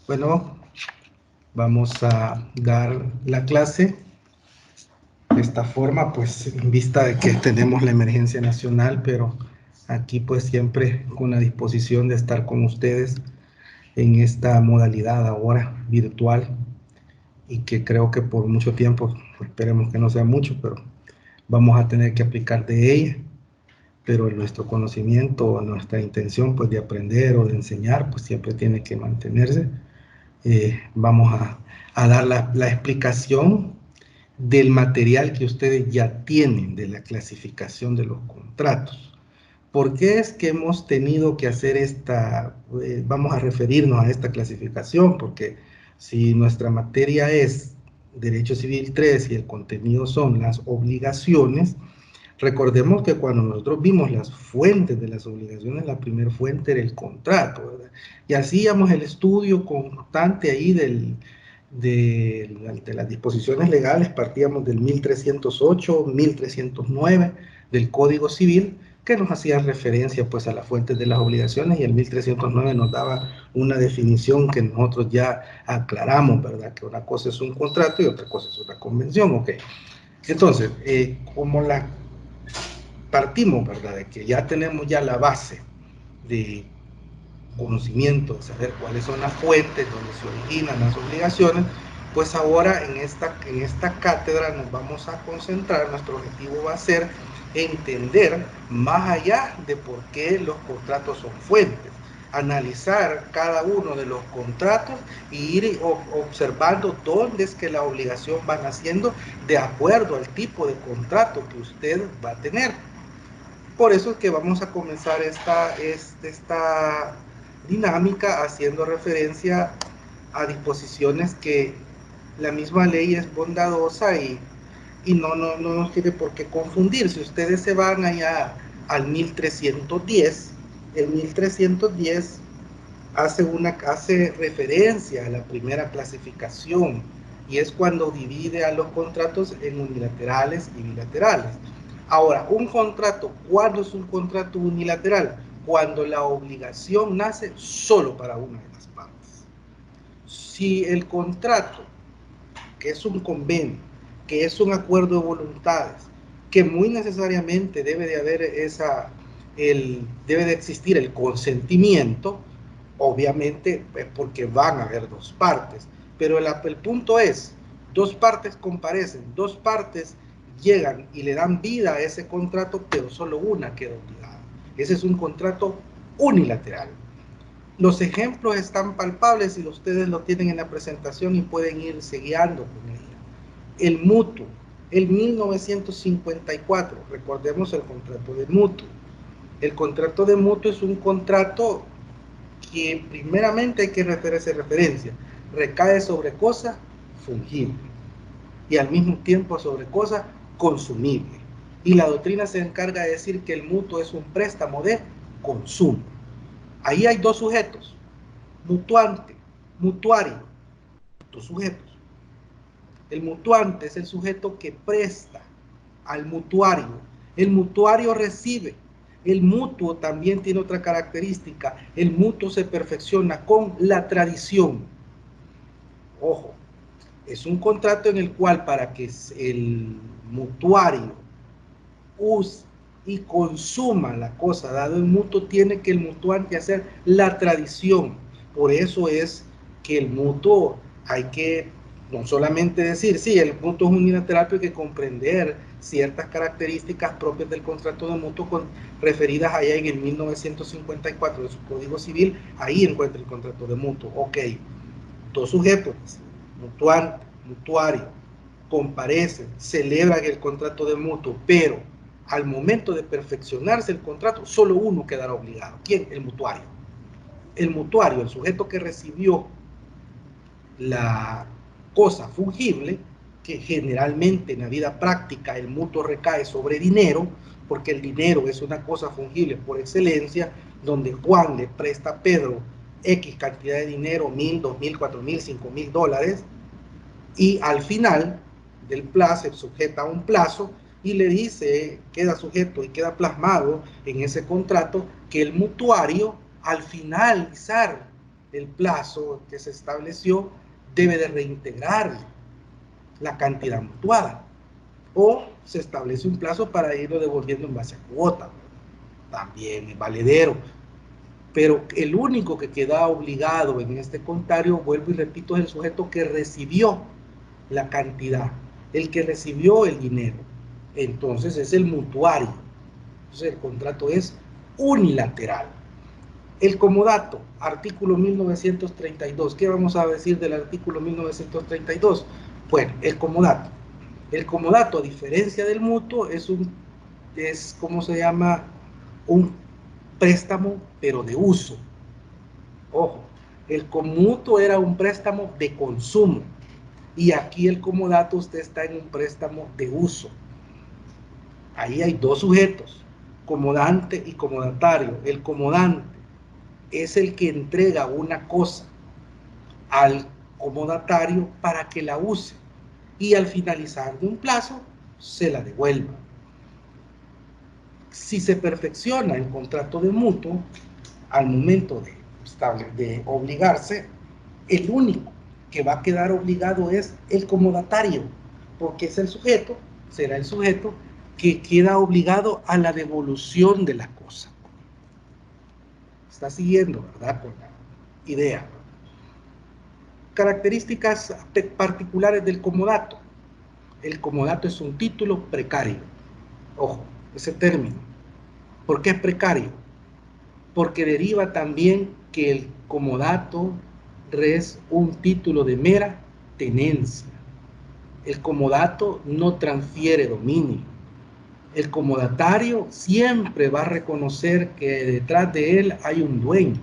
Bueno, vamos a dar la clase de esta forma, pues en vista de que tenemos la emergencia nacional, pero aquí pues siempre con la disposición de estar con ustedes en esta modalidad ahora virtual y que creo que por mucho tiempo, esperemos que no sea mucho, pero vamos a tener que aplicar de ella. Pero nuestro conocimiento, nuestra intención pues de aprender o de enseñar, pues siempre tiene que mantenerse. Vamos a dar la explicación del material que ustedes ya tienen de la clasificación de los contratos. ¿Por qué es que hemos tenido que hacer esta, vamos a referirnos a esta clasificación? Porque si nuestra materia es Derecho Civil 3 y el contenido son las obligaciones, recordemos que cuando nosotros vimos las fuentes de las obligaciones, la primera fuente era el contrato, ¿verdad? Y hacíamos el estudio constante ahí de las disposiciones legales, partíamos del 1308, 1309 del Código Civil, que nos hacía referencia pues a las fuentes de las obligaciones, y el 1309 nos daba una definición que nosotros ya aclaramos, ¿verdad? Que una cosa es un contrato y otra cosa es una convención, ¿ok? Entonces, como partimos, ¿verdad? De que ya tenemos ya la base de conocimiento, de saber cuáles son las fuentes donde se originan las obligaciones, pues ahora en esta cátedra nos vamos a concentrar, nuestro objetivo va a ser entender más allá de por qué los contratos son fuentes, analizar cada uno de los contratos e ir observando dónde es que la obligación va naciendo de acuerdo al tipo de contrato que usted va a tener. Por eso es que vamos a comenzar esta dinámica haciendo referencia a disposiciones que la misma ley es bondadosa y no nos tiene por qué confundir. Si ustedes se van allá al 1310, el 1310 hace referencia a la primera clasificación y es cuando divide a los contratos en unilaterales y bilaterales. Ahora, un contrato, ¿cuándo es un contrato unilateral? Cuando la obligación nace solo para una de las partes. Si el contrato, que es un convenio, que es un acuerdo de voluntades, que muy necesariamente debe de existir el consentimiento, obviamente es porque van a haber dos partes, pero el punto es, dos partes comparecen, dos partes llegan y le dan vida a ese contrato, pero solo una queda obligada. Ese es un contrato unilateral. Los ejemplos están palpables y ustedes lo tienen en la presentación y pueden irse guiando con ella. El mutuo, el 1954, recordemos el contrato de mutuo. El contrato de mutuo es un contrato que primeramente hay que hacer referencia, recae sobre cosa fungible y al mismo tiempo sobre cosa consumible. Y la doctrina se encarga de decir que el mutuo es un préstamo de consumo. Ahí hay dos sujetos, mutuante, mutuario, dos sujetos. El mutuante es el sujeto que presta al mutuario. El mutuario recibe. El mutuo también tiene otra característica. El mutuo se perfecciona con la tradición. Ojo, es un contrato en el cual para que el mutuario use y consuma la cosa dado el mutuo, tiene que el mutuante hacer la tradición. Por eso es que el mutuo hay que no solamente decir, sí, el mutuo es unilateral, pero hay que comprender ciertas características propias del contrato de mutuo referidas allá en el 1954 de su Código Civil. Ahí encuentra el contrato de mutuo. Ok, dos sujetos, mutuante, mutuario, comparecen, celebran el contrato de mutuo, pero al momento de perfeccionarse el contrato, solo uno quedará obligado. ¿Quién? El mutuario. El mutuario, el sujeto que recibió la cosa fungible, que generalmente en la vida práctica el mutuo recae sobre dinero, porque el dinero es una cosa fungible por excelencia, donde Juan le presta a Pedro X cantidad de dinero, 1,000, 2,000, 4,000, 5,000 dólares, y al final del plazo se sujeta a un plazo y le dice, queda sujeto y queda plasmado en ese contrato que el mutuario al finalizar el plazo que se estableció, debe de reintegrar la cantidad mutuada. O se establece un plazo para irlo devolviendo en base a cuota. También es valedero. Pero el único que queda obligado en este contrario, vuelvo y repito, es el sujeto que recibió la cantidad, el que recibió el dinero. Entonces es el mutuario. Entonces el contrato es unilateral. El comodato, artículo 1932. ¿Qué vamos a decir del artículo 1932? Bueno, el comodato. El comodato, a diferencia del mutuo, es ¿cómo se llama? Un préstamo, pero de uso. Ojo, el comutuo era un préstamo de consumo. Y aquí el comodato, usted está en un préstamo de uso. Ahí hay dos sujetos, comodante y comodatario. El comodante es el que entrega una cosa al comodatario para que la use y al finalizar de un plazo se la devuelva. Si se perfecciona el contrato de mutuo, al momento de obligarse, el único que va a quedar obligado es el comodatario, porque es el sujeto, será el sujeto que queda obligado a la devolución de la cosa. Está siguiendo, ¿verdad? Con la idea. Características particulares del comodato. El comodato es un título precario. Ojo, ese término. ¿Por qué es precario? Porque deriva también que el comodato es un título de mera tenencia. El comodato no transfiere dominio. El comodatario siempre va a reconocer que detrás de él hay un dueño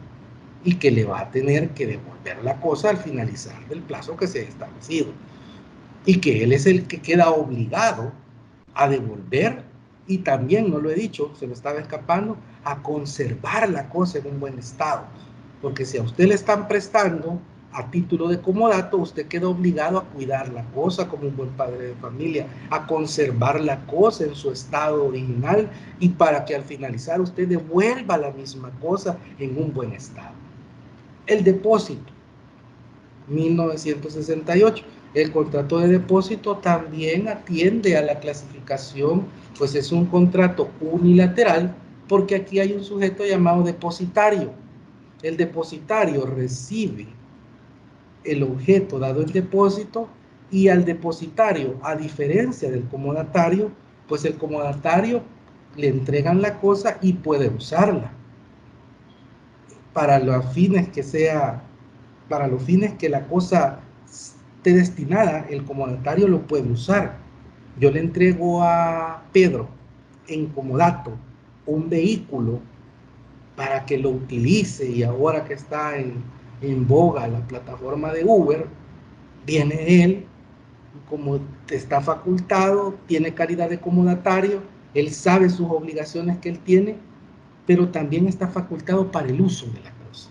y que le va a tener que devolver la cosa al finalizar del plazo que se ha establecido. Y que él es el que queda obligado a devolver y también, no lo he dicho, se me estaba escapando, a conservar la cosa en un buen estado. Porque si a usted le están prestando a título de comodato, usted queda obligado a cuidar la cosa como un buen padre de familia, a conservar la cosa en su estado original y para que al finalizar usted devuelva la misma cosa en un buen estado. El depósito, 1968. El contrato de depósito también atiende a la clasificación, pues es un contrato unilateral, porque aquí hay un sujeto llamado depositario. El depositario recibe el objeto dado en depósito y al depositario, a diferencia del comodatario, pues el comodatario le entregan la cosa y puede usarla para los fines que sea, para los fines que la cosa esté destinada, el comodatario lo puede usar. Yo le entrego a Pedro en comodato un vehículo para que lo utilice y ahora que está en boga la plataforma de Uber, viene él, como está facultado, tiene calidad de comodatario, él sabe sus obligaciones que él tiene, pero también está facultado para el uso de la cosa.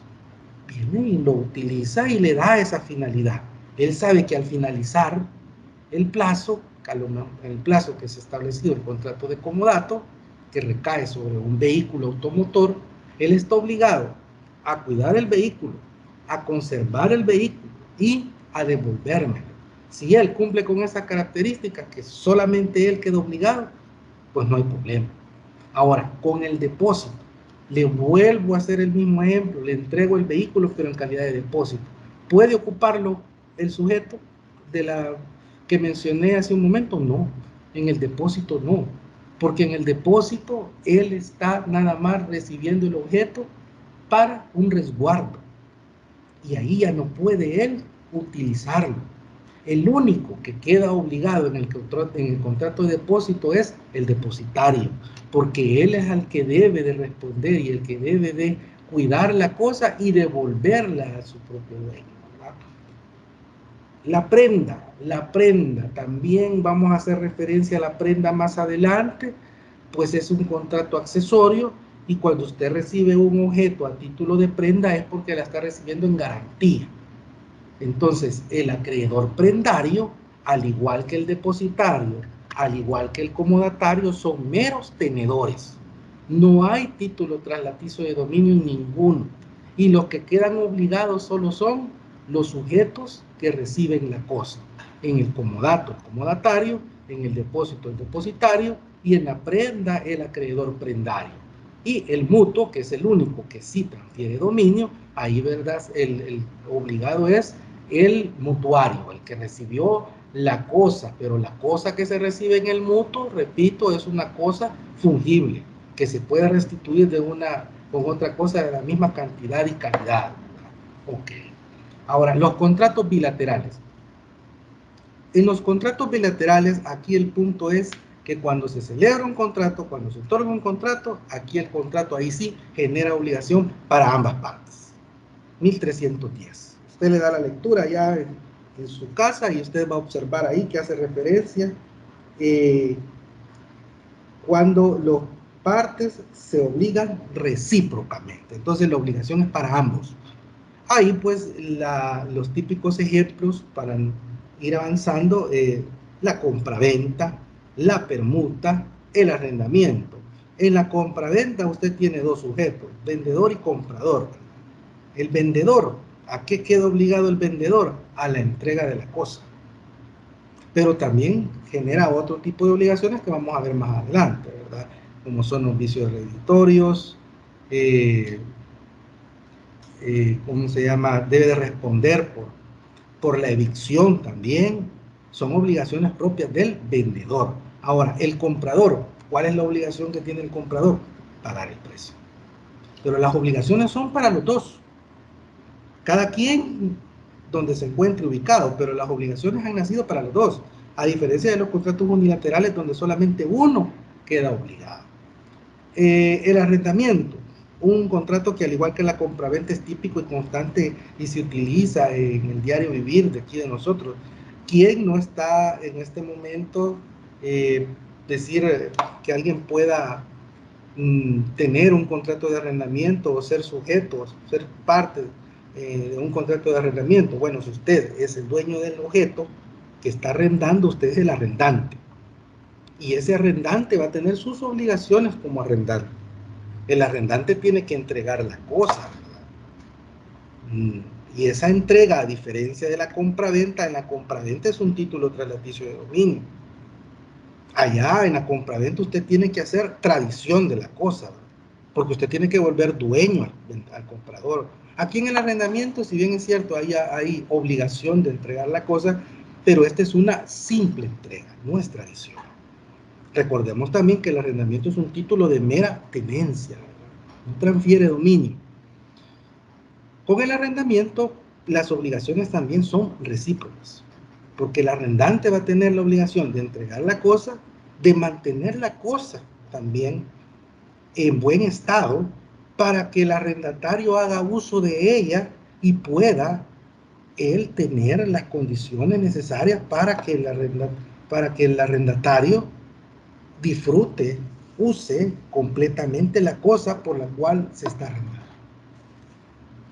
Viene y lo utiliza y le da esa finalidad. Él sabe que al finalizar el plazo que se ha establecido el contrato de comodato, que recae sobre un vehículo automotor, él está obligado a cuidar el vehículo, a conservar el vehículo y a devolvérmelo. Si él cumple con esa característica, que solamente él queda obligado, pues no hay problema. Ahora, con el depósito, le vuelvo a hacer el mismo ejemplo, le entrego el vehículo, pero en calidad de depósito. ¿Puede ocuparlo el sujeto de la que mencioné hace un momento? No, en el depósito no, porque en el depósito él está nada más recibiendo el objeto para un resguardo y ahí ya no puede él utilizarlo. El único que queda obligado en el contrato de depósito es el depositario, porque él es el que debe de responder y el que debe de cuidar la cosa y devolverla a su propio dueño, ¿verdad? La prenda, también vamos a hacer referencia a la prenda más adelante, pues es un contrato accesorio y cuando usted recibe un objeto a título de prenda es porque la está recibiendo en garantía. Entonces, el acreedor prendario, al igual que el depositario, al igual que el comodatario, son meros tenedores. No hay título traslaticio de dominio ninguno. y los que quedan obligados solo son los sujetos que reciben la cosa. En el comodato, el comodatario; en el depósito, el depositario; y en la prenda, el acreedor prendario. Y el mutuo, que es el único que sí transfiere dominio, ahí, ¿verdad?, el obligado es el mutuario, el que recibió la cosa, pero la cosa que se recibe en el mutuo, repito, es una cosa fungible, que se puede restituir con otra cosa de la misma cantidad y calidad. Ok. Ahora, los contratos bilaterales. En los contratos bilaterales, aquí el punto es que cuando se celebra un contrato, cuando se otorga un contrato, aquí el contrato ahí sí genera obligación para ambas partes. 1310. Usted le da la lectura ya en su casa y usted va a observar ahí que hace referencia cuando las partes se obligan recíprocamente. Entonces la obligación es para ambos. Ahí pues los típicos ejemplos para ir avanzando, la compraventa, la permuta, el arrendamiento. En la compraventa usted tiene dos sujetos, vendedor y comprador. El vendedor, ¿a qué queda obligado el vendedor? A la entrega de la cosa. Pero también genera otro tipo de obligaciones que vamos a ver más adelante, ¿verdad? Como son los vicios redditorios, ¿cómo se llama? Debe de responder por la evicción también. Son obligaciones propias del vendedor. Ahora, el comprador, ¿cuál es la obligación que tiene el comprador? Pagar el precio. Pero las obligaciones son para los dos. Cada quien donde se encuentre ubicado, pero las obligaciones han nacido para los dos, a diferencia de los contratos unilaterales donde solamente uno queda obligado. El arrendamiento, un contrato que al igual que la compraventa es típico y constante y se utiliza en el diario vivir de aquí de nosotros. ¿Quién no está en este momento decir que alguien pueda tener un contrato de arrendamiento o ser sujeto, ser parte de un contrato de arrendamiento? Bueno, si usted es el dueño del objeto que está arrendando, usted es el arrendante. Y ese arrendante va a tener sus obligaciones como arrendante. El arrendante tiene que entregar la cosa, y esa entrega, a diferencia de la compraventa, en la compraventa es un título traslaticio de dominio. Allá en la compraventa usted tiene que hacer tradición de la cosa, ¿verdad? Porque usted tiene que volver dueño al comprador. Aquí en el arrendamiento, si bien es cierto, hay obligación de entregar la cosa, pero esta es una simple entrega, no es tradición. Recordemos también que el arrendamiento es un título de mera tenencia, ¿verdad? No transfiere dominio. Con el arrendamiento, las obligaciones también son recíprocas, porque el arrendante va a tener la obligación de entregar la cosa, de mantener la cosa también en buen estado, para que el arrendatario haga uso de ella y pueda él tener las condiciones necesarias para que el arrendatario disfrute, use completamente la cosa por la cual se está arrendando.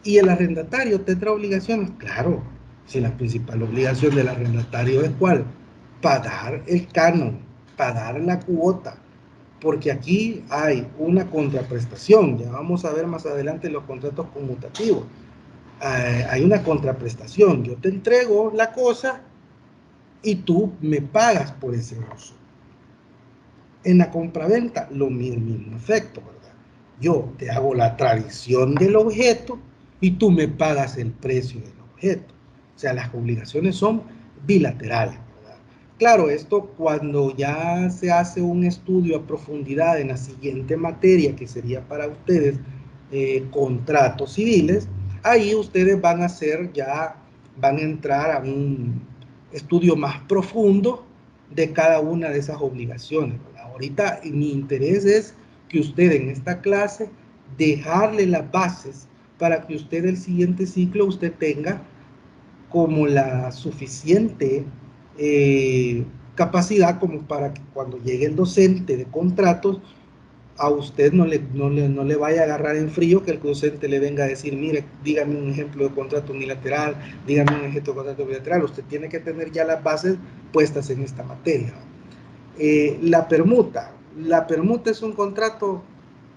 ¿Y el arrendatario tendrá obligaciones? Claro, si la principal obligación del arrendatario es ¿cuál? Pagar el canon, pagar la cuota, porque aquí hay una contraprestación. Ya vamos a ver más adelante los contratos conmutativos. Hay una contraprestación. Yo te entrego la cosa y tú me pagas por ese uso. En la compraventa, lo mismo efecto, ¿verdad? Yo te hago la tradición del objeto y tú me pagas el precio del objeto. O sea, las obligaciones son bilaterales, ¿verdad? Claro, esto cuando ya se hace un estudio a profundidad en la siguiente materia, que sería para ustedes contratos civiles, ahí ustedes van a entrar a un estudio más profundo de cada una de esas obligaciones, ¿verdad? Ahorita mi interés es que usted en esta clase dejarle las bases para que usted el siguiente ciclo usted tenga como la suficiente capacidad como para que cuando llegue el docente de contratos a usted no le vaya a agarrar en frío, que el docente le venga a decir, mire, dígame un ejemplo de contrato unilateral, dígame un ejemplo de contrato bilateral. Usted tiene que tener ya las bases puestas en esta materia. La permuta es un contrato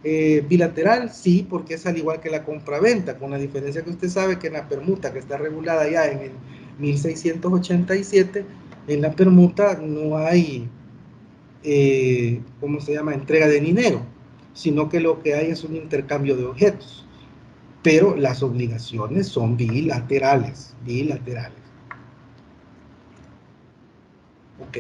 Bilateral, sí, porque es al igual que la compraventa, con la diferencia que usted sabe que en la permuta, que está regulada ya en el 1687, en la permuta no hay, ¿cómo se llama?, entrega de dinero, sino que lo que hay es un intercambio de objetos. Pero las obligaciones son bilaterales, bilaterales. Ok.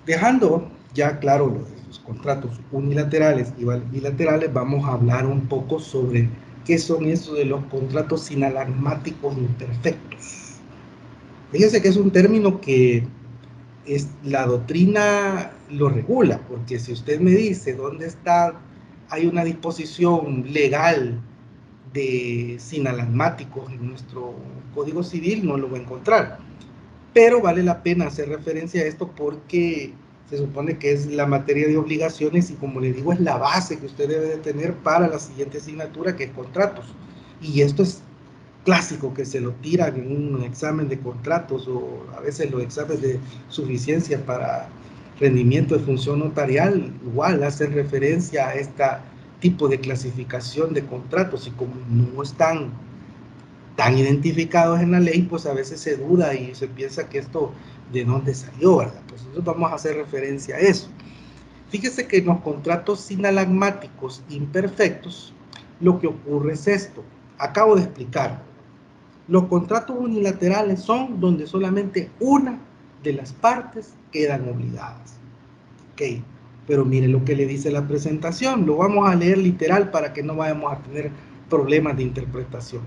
Dejando ya claro los contratos unilaterales y bilaterales, vamos a hablar un poco sobre qué son esos de los contratos sinalagmáticos imperfectos. Fíjense que es un término que la doctrina lo regula, porque si usted me dice dónde está, hay una disposición legal de sinalagmáticos en nuestro Código Civil, no lo va a encontrar. Pero vale la pena hacer referencia a esto porque se supone que es la materia de obligaciones y, como le digo, es la base que usted debe de tener para la siguiente asignatura, que es contratos. Y esto es clásico, que se lo tiran en un examen de contratos, o a veces los exámenes de suficiencia para rendimiento de función notarial igual hacen referencia a este tipo de clasificación de contratos, y como no están tan identificados en la ley, pues a veces se duda y se piensa que esto de dónde salió, ¿verdad? Pues nosotros vamos a hacer referencia a eso. Fíjese que en los contratos sinalagmáticos imperfectos, lo que ocurre es esto. Acabo de explicar. Los contratos unilaterales son donde solamente una de las partes quedan obligadas. Ok, pero mire lo que le dice la presentación. Lo vamos a leer literal para que no vayamos a tener problemas de interpretación.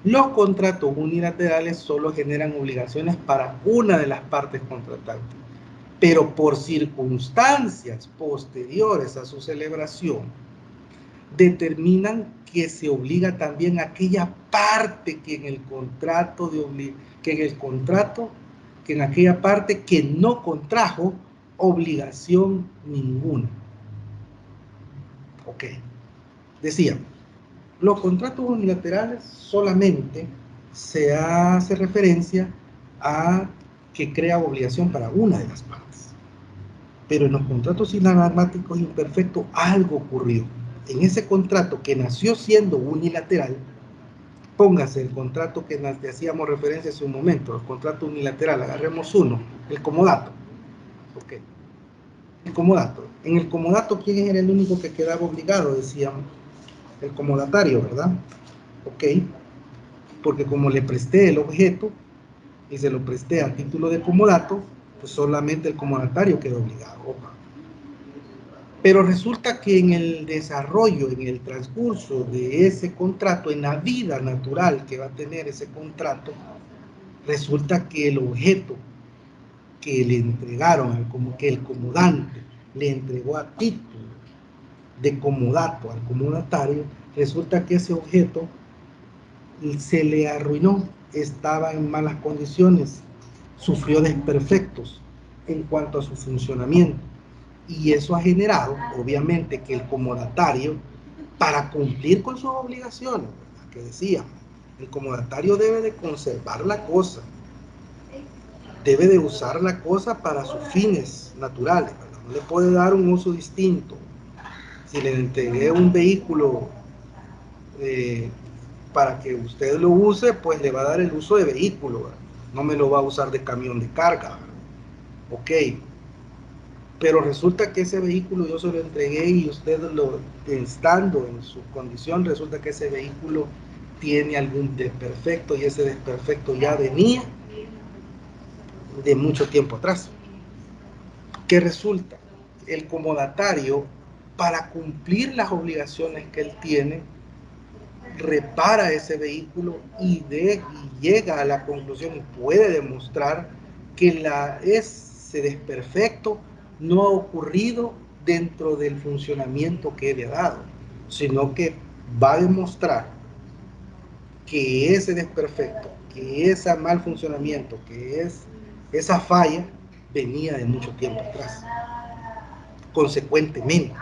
Los contratos unilaterales solo generan obligaciones para una de las partes contratantes, pero por circunstancias posteriores a su celebración, determinan que se obliga también a aquella parte que en el contrato que en aquella parte que no contrajo obligación ninguna. Ok. Decía, los contratos unilaterales solamente se hace referencia a que crea obligación para una de las partes. Pero en los contratos sinalagmáticos imperfectos algo ocurrió. En ese contrato que nació siendo unilateral, póngase el contrato que hacíamos referencia hace un momento, el contrato unilateral, agarremos uno, el comodato. Okay. El comodato. En el comodato, ¿quién era el único que quedaba obligado? Decíamos, el comodatario, ¿verdad? Ok. Porque como le presté el objeto y se lo presté a título de comodato, pues solamente el comodatario quedó obligado. Opa. Pero resulta que en el desarrollo, en el transcurso de ese contrato, en la vida natural que va a tener ese contrato, resulta que el objeto que le entregaron, como que el comodante le entregó a título de comodato al comodatario, resulta que ese objeto se le arruinó, estaba en malas condiciones, sufrió desperfectos en cuanto a su funcionamiento. Y eso ha generado, obviamente, que el comodatario, para cumplir con sus obligaciones, ¿verdad?, que decía, el comodatario debe de conservar la cosa, debe de usar la cosa para sus fines naturales, ¿verdad? No le puede dar un uso distinto. Si le entregué un vehículo para que usted lo use, pues le va a dar el uso de vehículo, ¿verdad? No me lo va a usar de camión de carga, ¿verdad? Ok, pero resulta que ese vehículo yo se lo entregué y usted, estando en su condición, resulta que ese vehículo tiene algún desperfecto, y ese desperfecto ya venía de mucho tiempo atrás. ¿Qué resulta? El comodatario, para cumplir las obligaciones que él tiene, repara ese vehículo y llega a la conclusión y puede demostrar que ese desperfecto no ha ocurrido dentro del funcionamiento que le ha dado, sino que va a demostrar que ese desperfecto, que ese mal funcionamiento, que esa falla venía de mucho tiempo atrás. Consecuentemente,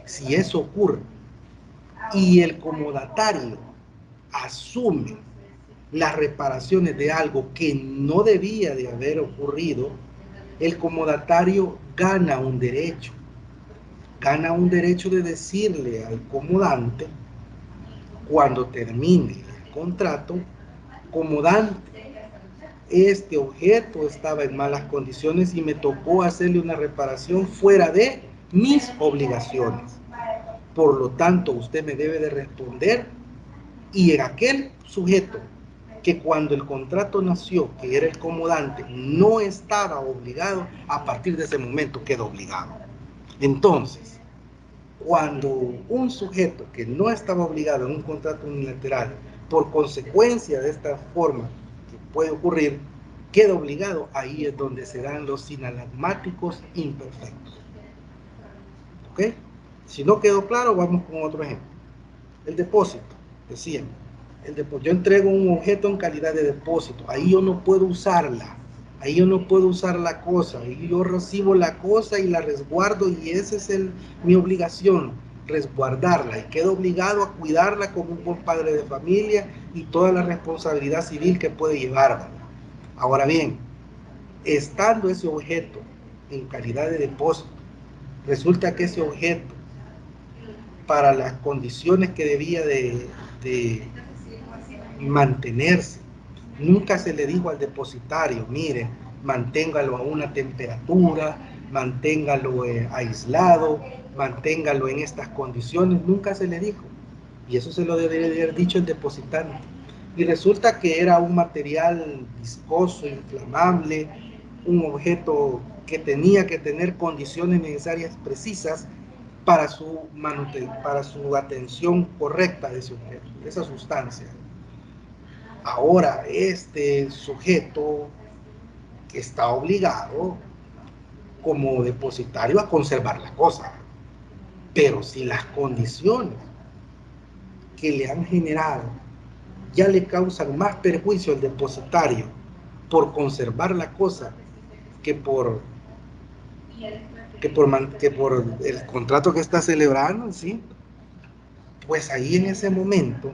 si eso ocurre y el comodatario asume las reparaciones de algo que no debía de haber ocurrido, el comodatario gana un derecho. gana un derecho de decirle al comodante, cuando termine el contrato, comodante, este objeto estaba en malas condiciones y me tocó hacerle una reparación fuera de mis obligaciones. Por lo tanto, usted me debe de responder, y en aquel sujeto que cuando el contrato nació, que era el comodante, no estaba obligado, a partir de ese momento quedó obligado. Entonces, cuando un sujeto que no estaba obligado en un contrato unilateral, por consecuencia de esta forma que puede ocurrir, queda obligado, ahí es donde se dan los sinalagmáticos imperfectos. ¿Ok? Si no quedó claro, vamos con otro ejemplo. El depósito, decía, yo entrego un objeto en calidad de depósito, ahí yo no puedo usarla, ahí yo no puedo usar la cosa, ahí yo recibo la cosa y la resguardo, y esa es mi obligación, resguardarla, y quedo obligado a cuidarla como un buen padre de familia y toda la responsabilidad civil que puede llevarla. Ahora bien, estando ese objeto en calidad de depósito, resulta que ese objeto, para las condiciones que debía de mantenerse, nunca se le dijo al depositario, mire, manténgalo a una temperatura, manténgalo aislado, manténgalo en estas condiciones, nunca se le dijo. Y eso se lo debería haber dicho el depositante. Y resulta que era un material viscoso, inflamable, un objeto que tenía que tener condiciones necesarias precisas para para su atención correcta de ese objeto, de esa sustancia. Ahora, este sujeto está obligado como depositario a conservar la cosa, pero si las condiciones que le han generado ya le causan más perjuicio al depositario por conservar la cosa que por el contrato que está celebrando, ¿sí? Pues ahí en ese momento,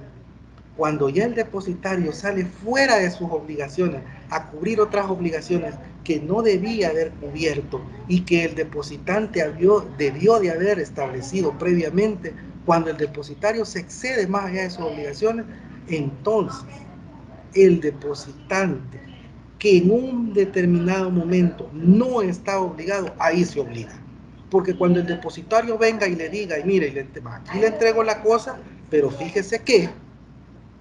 cuando ya el depositario sale fuera de sus obligaciones a cubrir otras obligaciones que no debía haber cubierto y que el depositante debió de haber establecido previamente, cuando el depositario se excede más allá de sus obligaciones, entonces el depositante que en un determinado momento no está obligado, ahí se obliga. Porque cuando el depositario venga y le diga, y mire, aquí le entrego la cosa, pero fíjese que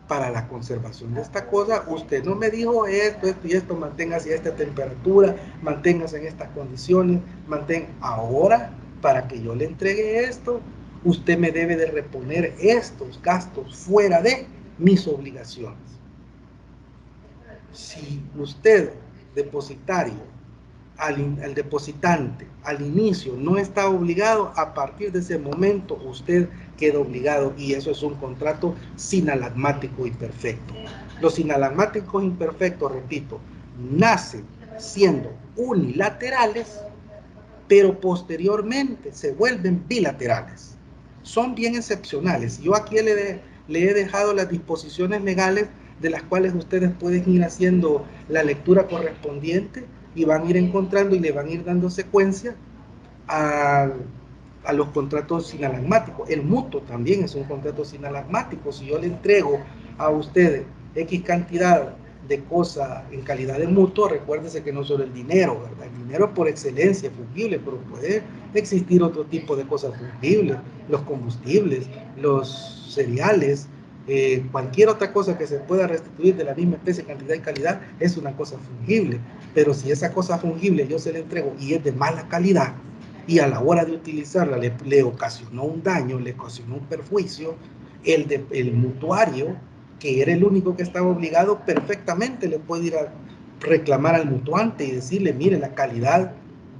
para la conservación de esta cosa, usted no me dijo esto, esto y esto, manténgase a esta temperatura, manténgase en estas condiciones, ahora, para que yo le entregue esto, usted me debe de reponer estos gastos fuera de mis obligaciones. Si usted, depositario, al depositante, al inicio, no está obligado, a partir de ese momento usted queda obligado, y eso es un contrato sinalagmático imperfecto. Los sinalagmáticos imperfectos, repito, nacen siendo unilaterales, pero posteriormente se vuelven bilaterales. Son bien excepcionales. Yo aquí le he dejado las disposiciones legales de las cuales ustedes pueden ir haciendo la lectura correspondiente y van a ir encontrando y le van a ir dando secuencia a los contratos sinalagmáticos. El mutuo también es un contrato sinalagmático. Si yo le entrego a ustedes X cantidad de cosas en calidad de mutuo, recuérdense que no solo el dinero, ¿verdad? El dinero por excelencia es fungible, pero puede existir otro tipo de cosas fungibles, los combustibles, los cereales, cualquier otra cosa que se pueda restituir de la misma especie, cantidad y calidad, es una cosa fungible. Pero si esa cosa fungible yo se la entrego y es de mala calidad, y a la hora de utilizarla le ocasionó un daño, le ocasionó un perjuicio, el mutuario, que era el único que estaba obligado, perfectamente le puede ir a reclamar al mutuante y decirle, mire, la calidad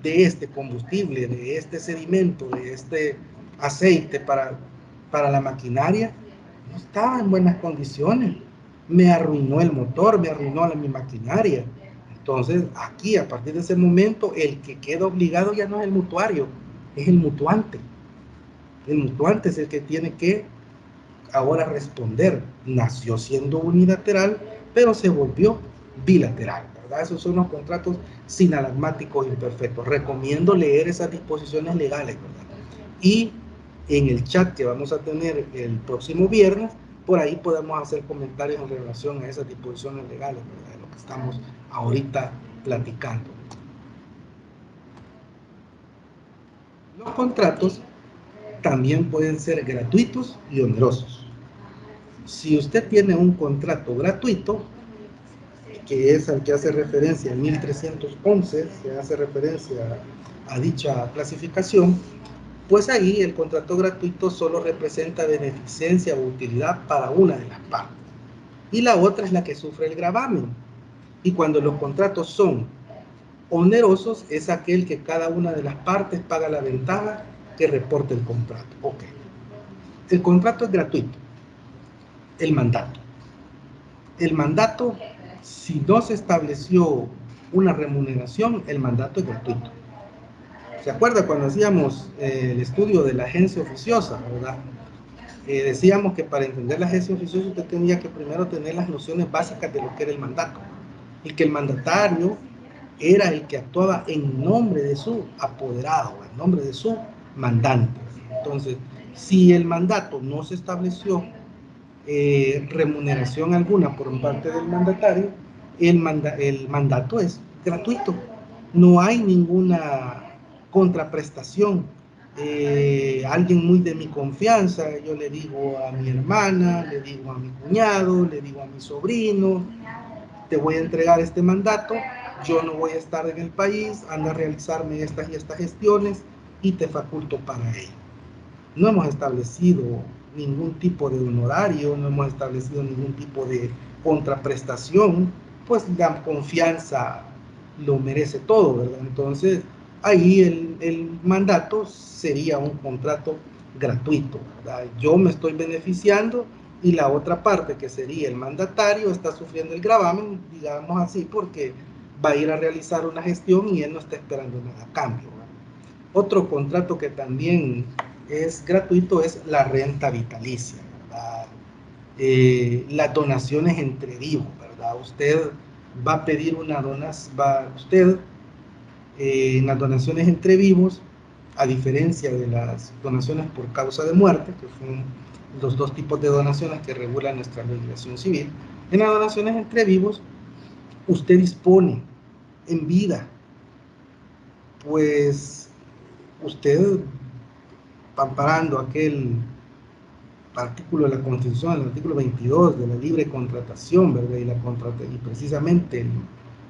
de este combustible, de este sedimento, de este aceite para la maquinaria, no estaba en buenas condiciones. Me arruinó el motor, me arruinó mi maquinaria. Entonces, aquí, a partir de ese momento, el que queda obligado ya no es el mutuario, es el mutuante. El mutuante es el que tiene que ahora responder. Nació siendo unilateral, pero se volvió bilateral, ¿verdad? Esos son los contratos sinalagmáticos imperfectos. Recomiendo leer esas disposiciones legales, ¿verdad? y en el chat que vamos a tener el próximo viernes, por ahí podemos hacer comentarios en relación a esas disposiciones legales, ¿verdad?, de lo que estamos ahorita platicando. Los contratos también pueden ser gratuitos y onerosos. Si usted tiene un contrato gratuito, que es al que hace referencia en 1311, se hace referencia a dicha clasificación, pues ahí el contrato gratuito solo representa beneficencia o utilidad para una de las partes, y la otra es la que sufre el gravamen. Y cuando los contratos son onerosos, es aquel que cada una de las partes paga la ventaja que reporte el contrato. Ok. El contrato es gratuito. El mandato. El mandato, si no se estableció una remuneración, el mandato es gratuito. ¿Se acuerda cuando hacíamos el estudio de la agencia oficiosa, verdad? Decíamos que para entender la agencia oficiosa usted tenía que primero tener las nociones básicas de lo que era el mandato, y que el mandatario era el que actuaba en nombre de su apoderado, en nombre de su mandante. Entonces, si el mandato no se estableció remuneración alguna por parte del mandatario, el mandato es gratuito. No hay ninguna contraprestación. Alguien muy de mi confianza, yo le digo a mi hermana, le digo a mi cuñado, le digo a mi sobrino, te voy a entregar este mandato, yo no voy a estar en el país, anda a realizarme estas y estas gestiones y te faculto para ello. No hemos establecido ningún tipo de honorario, no hemos establecido ningún tipo de contraprestación, pues la confianza lo merece todo, ¿verdad? Entonces, ahí el mandato sería un contrato gratuito, ¿verdad? Yo me estoy beneficiando y la otra parte, que sería el mandatario, está sufriendo el gravamen, digamos así, porque va a ir a realizar una gestión y él no está esperando nada a cambio, ¿verdad? Otro contrato que también es gratuito es la renta vitalicia, ¿verdad? Las donaciones entre vivos, ¿verdad? Usted va a pedir una donación, en las donaciones entre vivos, a diferencia de las donaciones por causa de muerte, que son los dos tipos de donaciones que regula nuestra legislación civil, en las donaciones entre vivos, usted dispone en vida, pues usted, amparando aquel artículo de la Constitución, el artículo 22 de la libre contratación, ¿verdad? Y precisamente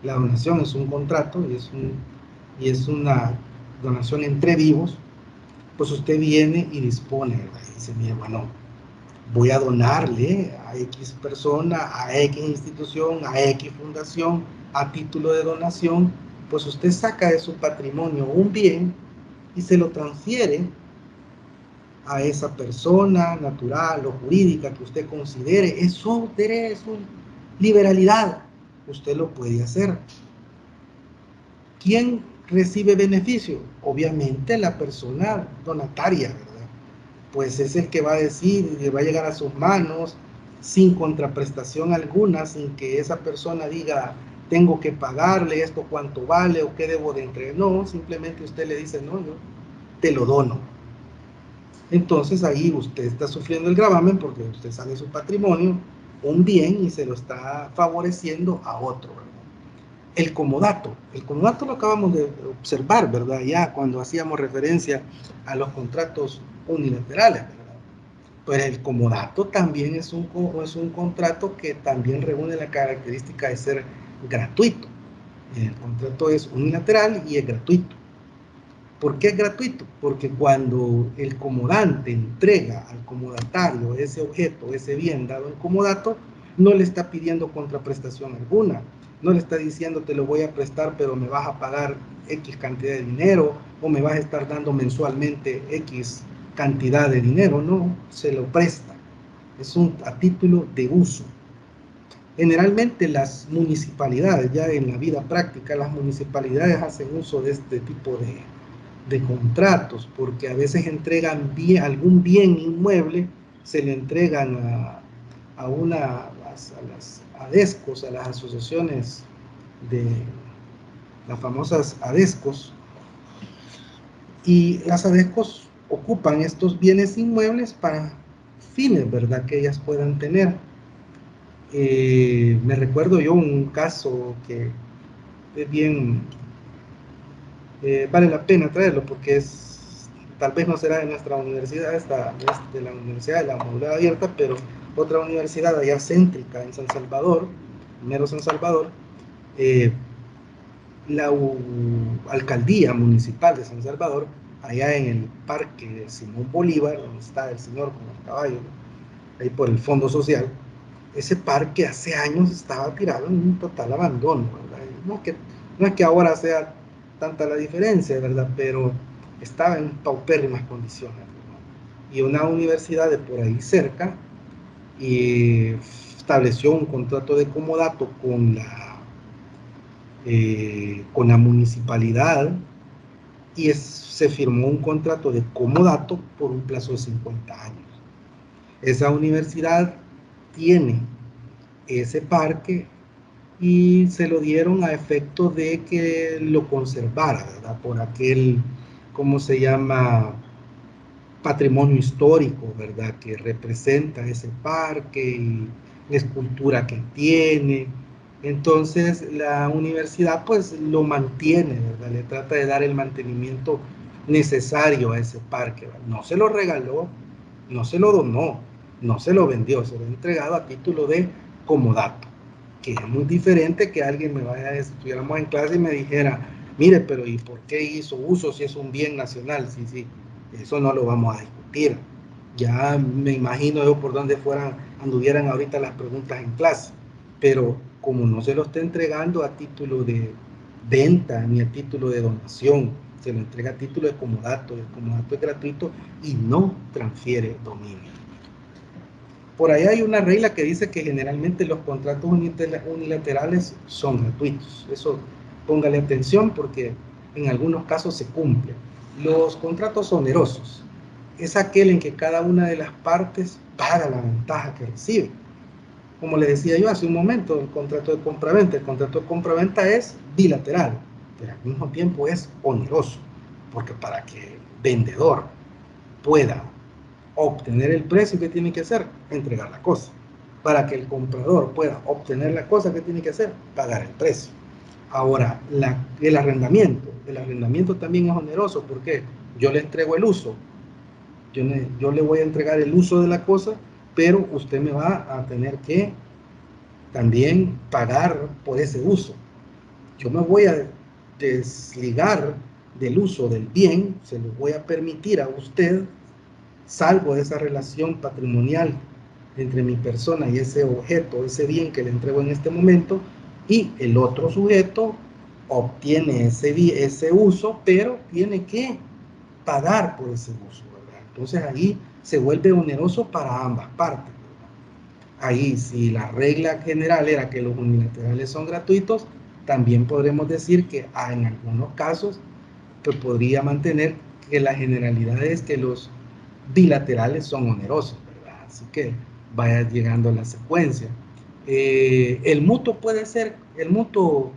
la donación es un contrato y es una donación entre vivos, pues usted viene y dispone, ¿verdad? Y dice, mire, bueno, voy a donarle a X persona, a X institución, a X fundación, a título de donación, pues usted saca de su patrimonio un bien y se lo transfiere a esa persona natural o jurídica que usted considere. Es su derecho, es su liberalidad. Usted lo puede hacer. ¿Quién recibe beneficio? Obviamente la persona donataria, ¿verdad? Pues es el que va a decir, le va a llegar a sus manos sin contraprestación alguna, sin que esa persona diga, tengo que pagarle esto, cuánto vale o qué debo de entregar. No, simplemente usted le dice, no, yo te lo dono. Entonces ahí usted está sufriendo el gravamen porque usted sale de su patrimonio, un bien, y se lo está favoreciendo a otro, ¿verdad? El comodato lo acabamos de observar, ¿verdad? Ya cuando hacíamos referencia a los contratos unilaterales, ¿verdad? Pues el comodato también es un contrato que también reúne la característica de ser gratuito. El contrato es unilateral y es gratuito. ¿Por qué es gratuito? Porque cuando el comodante entrega al comodatario ese objeto, ese bien dado en comodato, no le está pidiendo contraprestación alguna. No le está diciendo te lo voy a prestar pero me vas a pagar X cantidad de dinero o me vas a estar dando mensualmente X cantidad de dinero. No, se lo presta. Es a título de uso. Generalmente las municipalidades, ya en la vida práctica, las municipalidades hacen uso de este tipo de contratos, porque a veces entregan algún bien inmueble, se le entregan a las ADESCOS, a las asociaciones de las famosas ADESCOS, y las ADESCOS ocupan estos bienes inmuebles para fines, ¿verdad?, que ellas puedan tener. Me recuerdo yo un caso que es bien, vale la pena traerlo porque tal vez no será de nuestra universidad, de la Universidad de la Movilidad Abierta, pero otra universidad allá céntrica en San Salvador, mero San Salvador, la alcaldía municipal de San Salvador, allá en el parque de Simón Bolívar, donde está el señor con el caballo, ahí por el Fondo Social, ese parque hace años estaba tirado en un total abandono, ¿verdad? No es que ahora sea tanta la diferencia, ¿verdad? Pero estaba en paupérrimas condiciones, ¿no? Y una universidad de por ahí cerca estableció un contrato de comodato con la municipalidad y se firmó un contrato de comodato por un plazo de 50 años. Esa universidad tiene ese parque y se lo dieron a efecto de que lo conservara, ¿verdad? Por aquel, ¿cómo se llama?, patrimonio histórico, ¿verdad?, que representa ese parque y la escultura que tiene. Entonces la universidad pues lo mantiene, ¿verdad?, le trata de dar el mantenimiento necesario a ese parque, ¿verdad? No se lo regaló, no se lo donó, no se lo vendió, se lo ha entregado a título de comodato, que es muy diferente que alguien me vaya, estuviéramos en clase y me dijera, mire, pero ¿y por qué hizo uso si es un bien nacional? Sí, sí, eso no lo vamos a discutir. Ya me imagino yo por dónde anduvieran ahorita las preguntas en clase, pero como no se lo está entregando a título de venta ni a título de donación, se lo entrega a título de comodato. El comodato es gratuito y no transfiere dominio. Por ahí hay una regla que dice que generalmente los contratos unilaterales son gratuitos. Eso póngale atención porque en algunos casos se cumple. Los contratos onerosos es aquel en que cada una de las partes paga la ventaja que recibe. Como le decía yo hace un momento, el contrato de compraventa. El contrato de compraventa es bilateral, pero al mismo tiempo es oneroso, porque para que el vendedor pueda obtener el precio, que tiene que hacer, entregar la cosa. Para que el comprador pueda obtener la cosa, que tiene que hacer, pagar el precio. Ahora, el arrendamiento también es oneroso, porque yo le entrego el uso, yo le voy a entregar el uso de la cosa, pero usted me va a tener que también pagar por ese uso. Yo me voy a desligar del uso del bien, se lo voy a permitir a usted, salvo esa relación patrimonial entre mi persona y ese objeto, ese bien que le entrego en este momento, y el otro sujeto obtiene ese uso, pero tiene que pagar por ese uso, ¿verdad? Entonces ahí se vuelve oneroso para ambas partes. Ahí, si la regla general era que los unilaterales son gratuitos, también podremos decir que en algunos casos pues podría mantener que la generalidad es que los bilaterales son onerosos, ¿verdad? Así que vaya llegando a la secuencia. El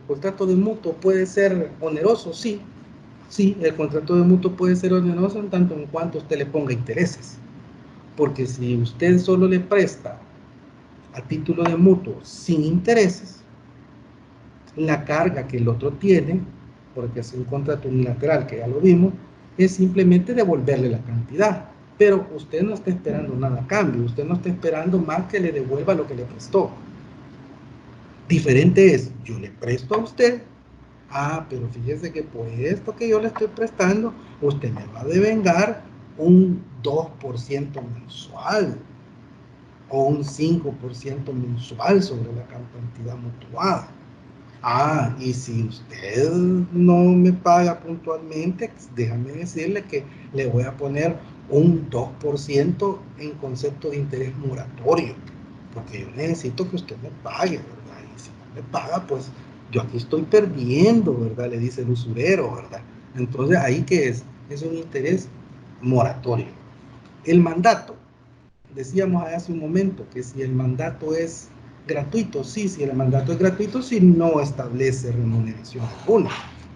contrato de mutuo puede ser oneroso, sí. Sí, el contrato de mutuo puede ser oneroso en tanto en cuanto usted le ponga intereses. Porque si usted solo le presta a título de mutuo sin intereses, la carga que el otro tiene, porque es un contrato unilateral que ya lo vimos, es simplemente devolverle la cantidad. Pero usted no está esperando nada a cambio, usted no está esperando más que le devuelva lo que le prestó. Diferente es, yo le presto a usted, pero fíjese que por esto que yo le estoy prestando, usted me va a devengar un 2% mensual o un 5% mensual sobre la cantidad mutuada. Y si usted no me paga puntualmente, déjame decirle que le voy a poner un 2% en concepto de interés moratorio, porque yo necesito que usted me pague, ¿verdad? Y si no me paga, pues yo aquí estoy perdiendo, ¿verdad? Le dice el usurero, ¿verdad? Entonces, ¿ahí qué es? Es un interés moratorio. El mandato. Decíamos hace un momento que si el mandato es gratuito, sí, si el mandato es gratuito, si no establece remuneración alguna.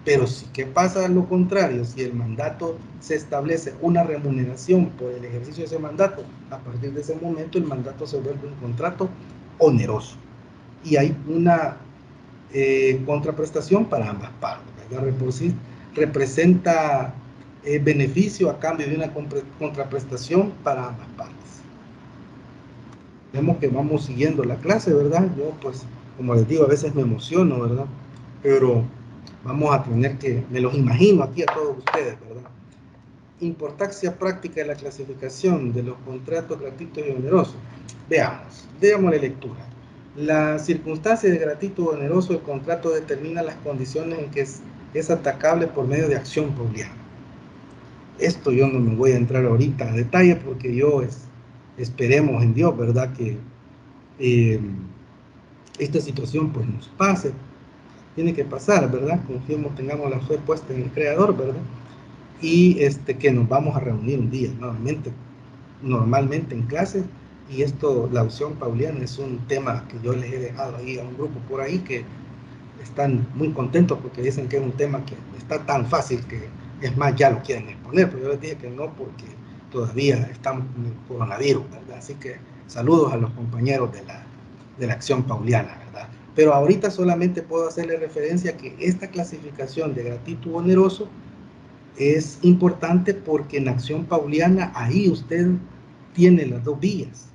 Pero si, ¿qué pasa lo contrario? Si el mandato se establece una remuneración por el ejercicio de ese mandato, a partir de ese momento el mandato se vuelve un contrato oneroso. Y hay una contraprestación para ambas partes. Representa beneficio a cambio de una contraprestación para ambas partes. Vemos que vamos siguiendo la clase, ¿verdad? Yo, pues, como les digo, a veces me emociono, ¿verdad? Pero vamos a tener que, me los imagino aquí a todos ustedes, ¿verdad? Importancia práctica de la clasificación de los contratos gratuitos y onerosos. Veamos, démosle lectura. La circunstancia de gratuito o oneroso del contrato determina las condiciones en que es atacable por medio de acción pauliana. Esto yo no me voy a entrar ahorita a detalle porque esperemos en Dios, ¿verdad? Que esta situación pues nos pase. Tiene que pasar, ¿verdad? Confiemos, tengamos la fe puesta en el Creador, ¿verdad? Y que nos vamos a reunir un día normalmente en clase, y esto, la opción pauliana, es un tema que yo les he dejado ahí a un grupo por ahí que están muy contentos porque dicen que es un tema que está tan fácil que es más, ya lo quieren exponer, pero yo les dije que no porque todavía estamos con el coronavirus, ¿verdad? Así que saludos a los compañeros de la acción pauliana, ¿verdad? Pero ahorita solamente puedo hacerle referencia a que esta clasificación de gratuito oneroso es importante porque en acción pauliana ahí usted tiene las dos vías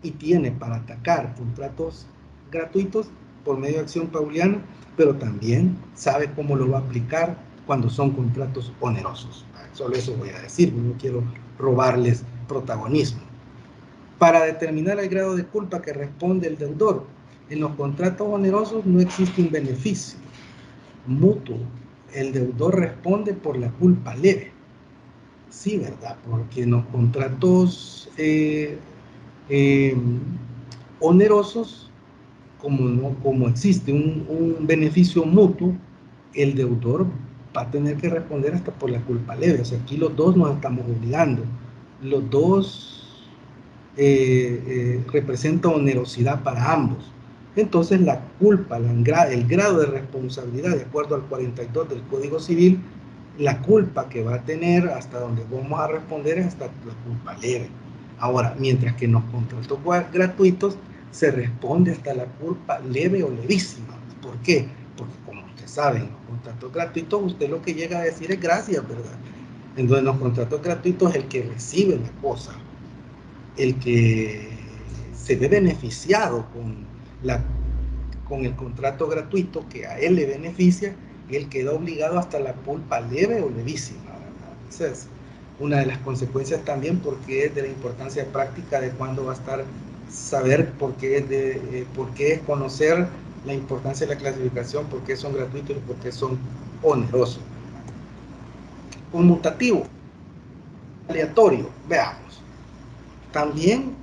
y tiene para atacar contratos gratuitos por medio de acción pauliana, pero también sabe cómo lo va a aplicar cuando son contratos onerosos. Solo eso voy a decir, no quiero robarles protagonismo. Para determinar el grado de culpa que responde el deudor, en los contratos onerosos no existe un beneficio mutuo. El deudor responde por la culpa leve. Sí, ¿verdad? Porque en los contratos onerosos, como existe un beneficio mutuo, el deudor va a tener que responder hasta por la culpa leve. O sea, aquí los dos nos estamos obligando. Los dos representan onerosidad para ambos. Entonces la culpa, el grado de responsabilidad, de acuerdo al 42 del Código Civil, la culpa que va a tener hasta donde vamos a responder es hasta la culpa leve. Ahora, mientras que en los contratos gratuitos se responde hasta la culpa leve o levísima. ¿Por qué? Porque como usted sabe, en los contratos gratuitos usted lo que llega a decir es gracias, ¿verdad? Entonces en los contratos gratuitos el que recibe la cosa, el que se ve beneficiado con el contrato gratuito que a él le beneficia, él queda obligado hasta la culpa leve o levísima, ¿verdad? Esa es una de las consecuencias también, porque es de la importancia práctica de cuándo va a estar saber por qué es conocer la importancia de la clasificación, por qué son gratuitos y por qué son onerosos. Conmutativo, aleatorio, veamos. También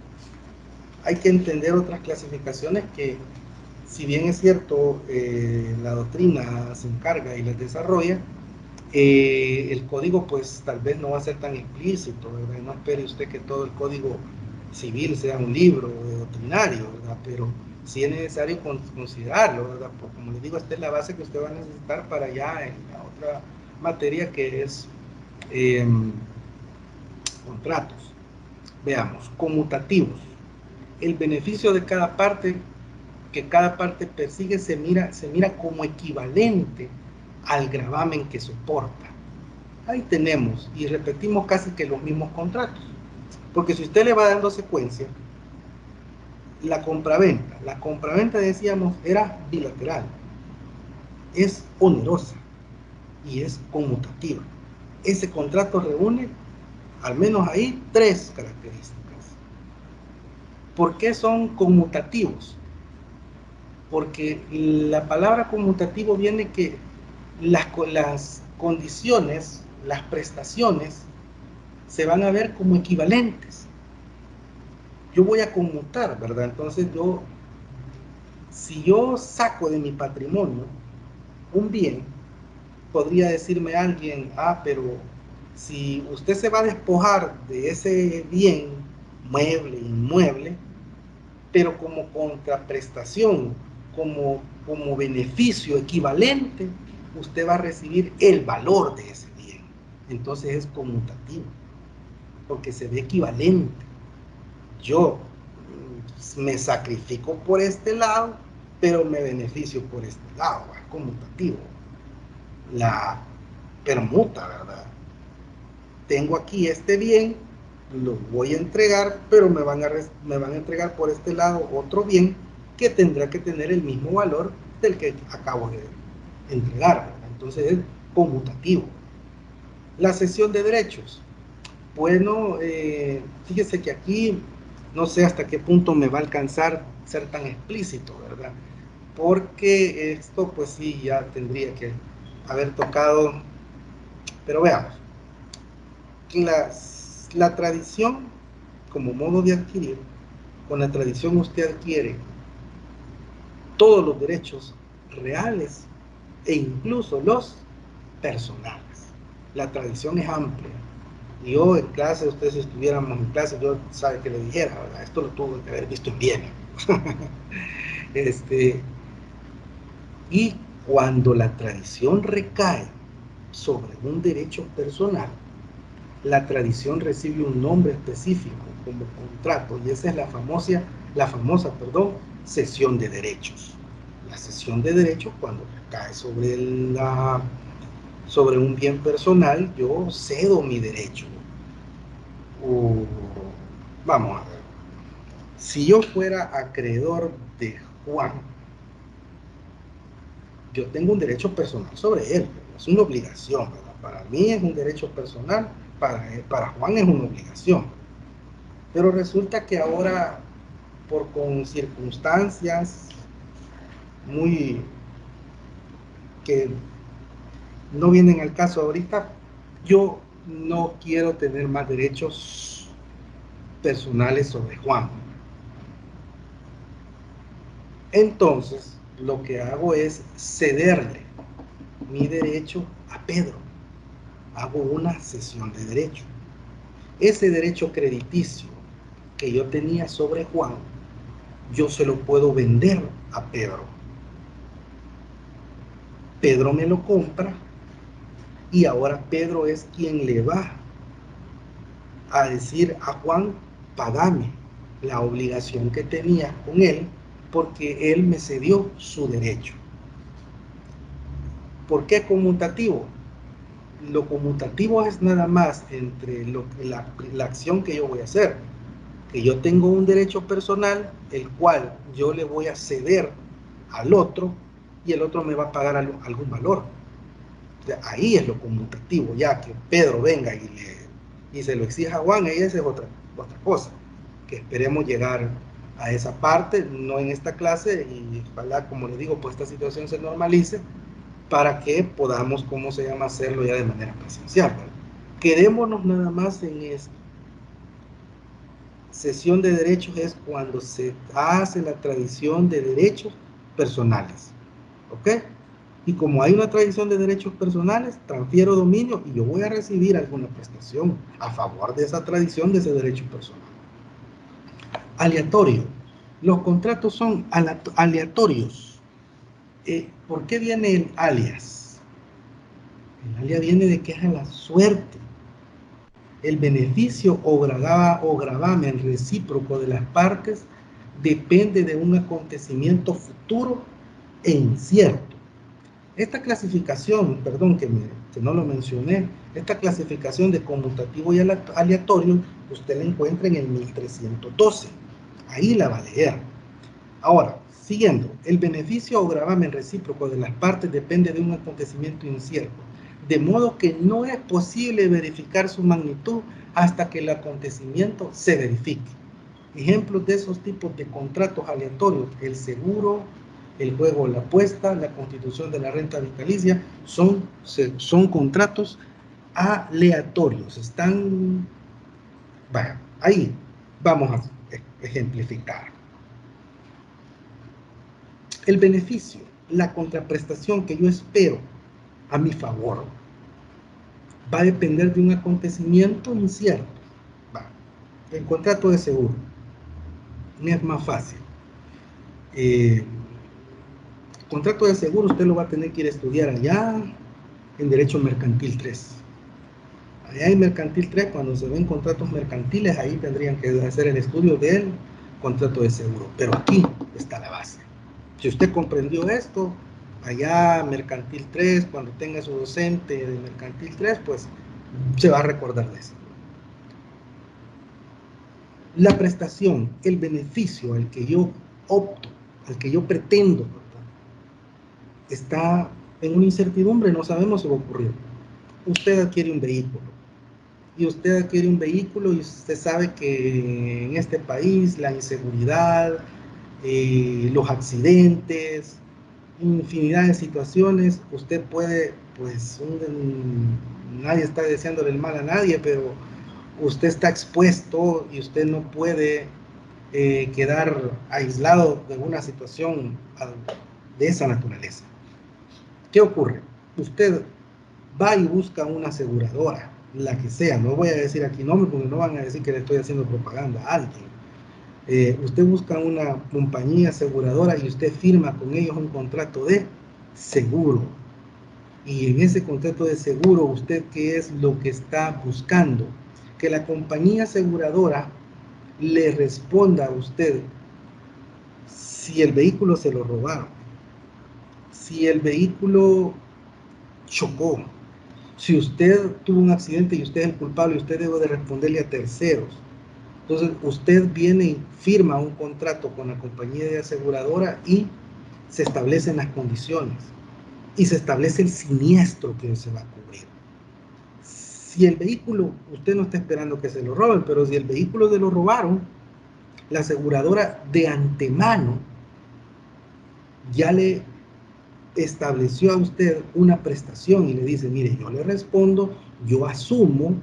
hay que entender otras clasificaciones que, si bien es cierto, la doctrina se encarga y las desarrolla, el código pues tal vez no va a ser tan explícito, ¿verdad? No espere usted que todo el código civil sea un libro doctrinario, ¿verdad? Pero sí es necesario considerarlo, ¿verdad? Porque, como les digo, esta es la base que usted va a necesitar para ya en la otra materia que es contratos. Veamos, conmutativos. El beneficio de cada parte que cada parte persigue se mira como equivalente al gravamen que soporta. Ahí tenemos, y repetimos casi que los mismos contratos. Porque si usted le va dando secuencia, la compraventa decíamos era bilateral, es onerosa y es conmutativa. Ese contrato reúne, al menos ahí, tres características. ¿Por qué son conmutativos? Porque la palabra conmutativo viene que las condiciones, las prestaciones, se van a ver como equivalentes. Yo voy a conmutar, ¿verdad? Entonces si yo saco de mi patrimonio un bien, podría decirme alguien, pero si usted se va a despojar de ese bien, mueble, inmueble, pero como contraprestación, como beneficio equivalente, usted va a recibir el valor de ese bien. Entonces es conmutativo, porque se ve equivalente. Yo me sacrifico por este lado, pero me beneficio por este lado, es conmutativo. La permuta, ¿verdad? Tengo aquí este bien, lo voy a entregar, pero me van a entregar por este lado otro bien que tendrá que tener el mismo valor del que acabo de entregar, ¿verdad? Entonces es conmutativo. La cesión de derechos. Bueno, fíjese que aquí no sé hasta qué punto me va a alcanzar ser tan explícito, ¿verdad? Porque esto pues sí ya tendría que haber tocado, pero veamos. La tradición como modo de adquirir, con la tradición usted adquiere todos los derechos reales e incluso los personales. La tradición es amplia. Y yo en clase, ustedes si estuviéramos en clase, yo sabe que le dijera, ¿verdad? Esto lo tuve que haber visto en Viena. Y cuando la tradición recae sobre un derecho personal, la tradición recibe un nombre específico como contrato, y esa es la famosa, cesión de derechos. La cesión de derechos, cuando recae sobre un bien personal, yo cedo mi derecho. Vamos a ver, si yo fuera acreedor de Juan, yo tengo un derecho personal sobre él, es una obligación, ¿verdad? Para mí es un derecho personal, para Juan es una obligación. Pero resulta que ahora, con circunstancias muy que no vienen al caso ahorita, yo no quiero tener más derechos personales sobre Juan. Entonces, lo que hago es cederle mi derecho a Pedro. Hago una cesión de derecho. Ese derecho crediticio que yo tenía sobre Juan, yo se lo puedo vender a Pedro. Pedro me lo compra y ahora Pedro es quien le va a decir a Juan, pagame la obligación que tenía con él porque él me cedió su derecho. ¿Por qué conmutativo? Lo conmutativo es nada más entre la acción que yo voy a hacer, que yo tengo un derecho personal, el cual yo le voy a ceder al otro y el otro me va a pagar algún valor. O sea, ahí es lo conmutativo, ya que Pedro venga y se lo exija a Juan, ahí esa es otra cosa, que esperemos llegar a esa parte, no en esta clase, y ojalá, como les digo, pues esta situación se normalice, para que podamos, hacerlo ya de manera presencial, ¿verdad? Quedémonos nada más en esto. Cesión de derechos es cuando se hace la tradición de derechos personales, ¿ok? Y como hay una tradición de derechos personales, transfiero dominio y yo voy a recibir alguna prestación a favor de esa tradición, de ese derecho personal. Aleatorio. Los contratos son aleatorios. ¿Por qué viene el alias? El alias viene de que es a la suerte. El beneficio o gravamen recíproco de las partes depende de un acontecimiento futuro e incierto. Esta clasificación, perdón que no lo mencioné, esta clasificación de conmutativo y aleatorio, usted la encuentra en el 1312. Ahí la va a leer. Ahora, siguiendo, el beneficio o gravamen recíproco de las partes depende de un acontecimiento incierto, de modo que no es posible verificar su magnitud hasta que el acontecimiento se verifique. Ejemplos de esos tipos de contratos aleatorios, el seguro, el juego, la apuesta, la constitución de la renta vitalicia, son contratos aleatorios. Están, bueno, ahí vamos a ejemplificar. El beneficio, la contraprestación que yo espero a mi favor, va a depender de un acontecimiento incierto. El contrato de seguro me es más fácil. contrato de seguro usted lo va a tener que ir a estudiar allá en Derecho Mercantil 3. Allá en Mercantil 3, cuando se ven contratos mercantiles, ahí tendrían que hacer el estudio del contrato de seguro. Pero aquí está la base. Si usted comprendió esto, allá Mercantil 3, cuando tenga su docente de Mercantil 3, pues se va a recordar de eso. La prestación, el beneficio al que yo opto, al que yo pretendo, ¿verdad?, está en una incertidumbre, no sabemos si va a ocurrir. Usted adquiere un vehículo, y usted adquiere un vehículo y usted sabe que en este país la inseguridad, los accidentes, infinidad de situaciones, usted puede, pues, nadie está deseándole el mal a nadie, pero usted está expuesto y usted no puede quedar aislado de una situación de esa naturaleza. ¿Qué ocurre? Usted va y busca una aseguradora, la que sea, no voy a decir aquí nombre porque no van a decir que le estoy haciendo propaganda a alguien. Usted busca una compañía aseguradora y usted firma con ellos un contrato de seguro. Y en ese contrato de seguro, ¿usted qué es lo que está buscando? Que la compañía aseguradora le responda a usted si el vehículo se lo robaron, si el vehículo chocó, si usted tuvo un accidente y usted es el culpable, usted debe de responderle a terceros. Entonces, usted viene y firma un contrato con la compañía de aseguradora y se establecen las condiciones y se establece el siniestro que se va a cubrir. Si el vehículo, usted no está esperando que se lo roben, pero si el vehículo se lo robaron, la aseguradora de antemano ya le estableció a usted una prestación y le dice, mire, yo le respondo, yo asumo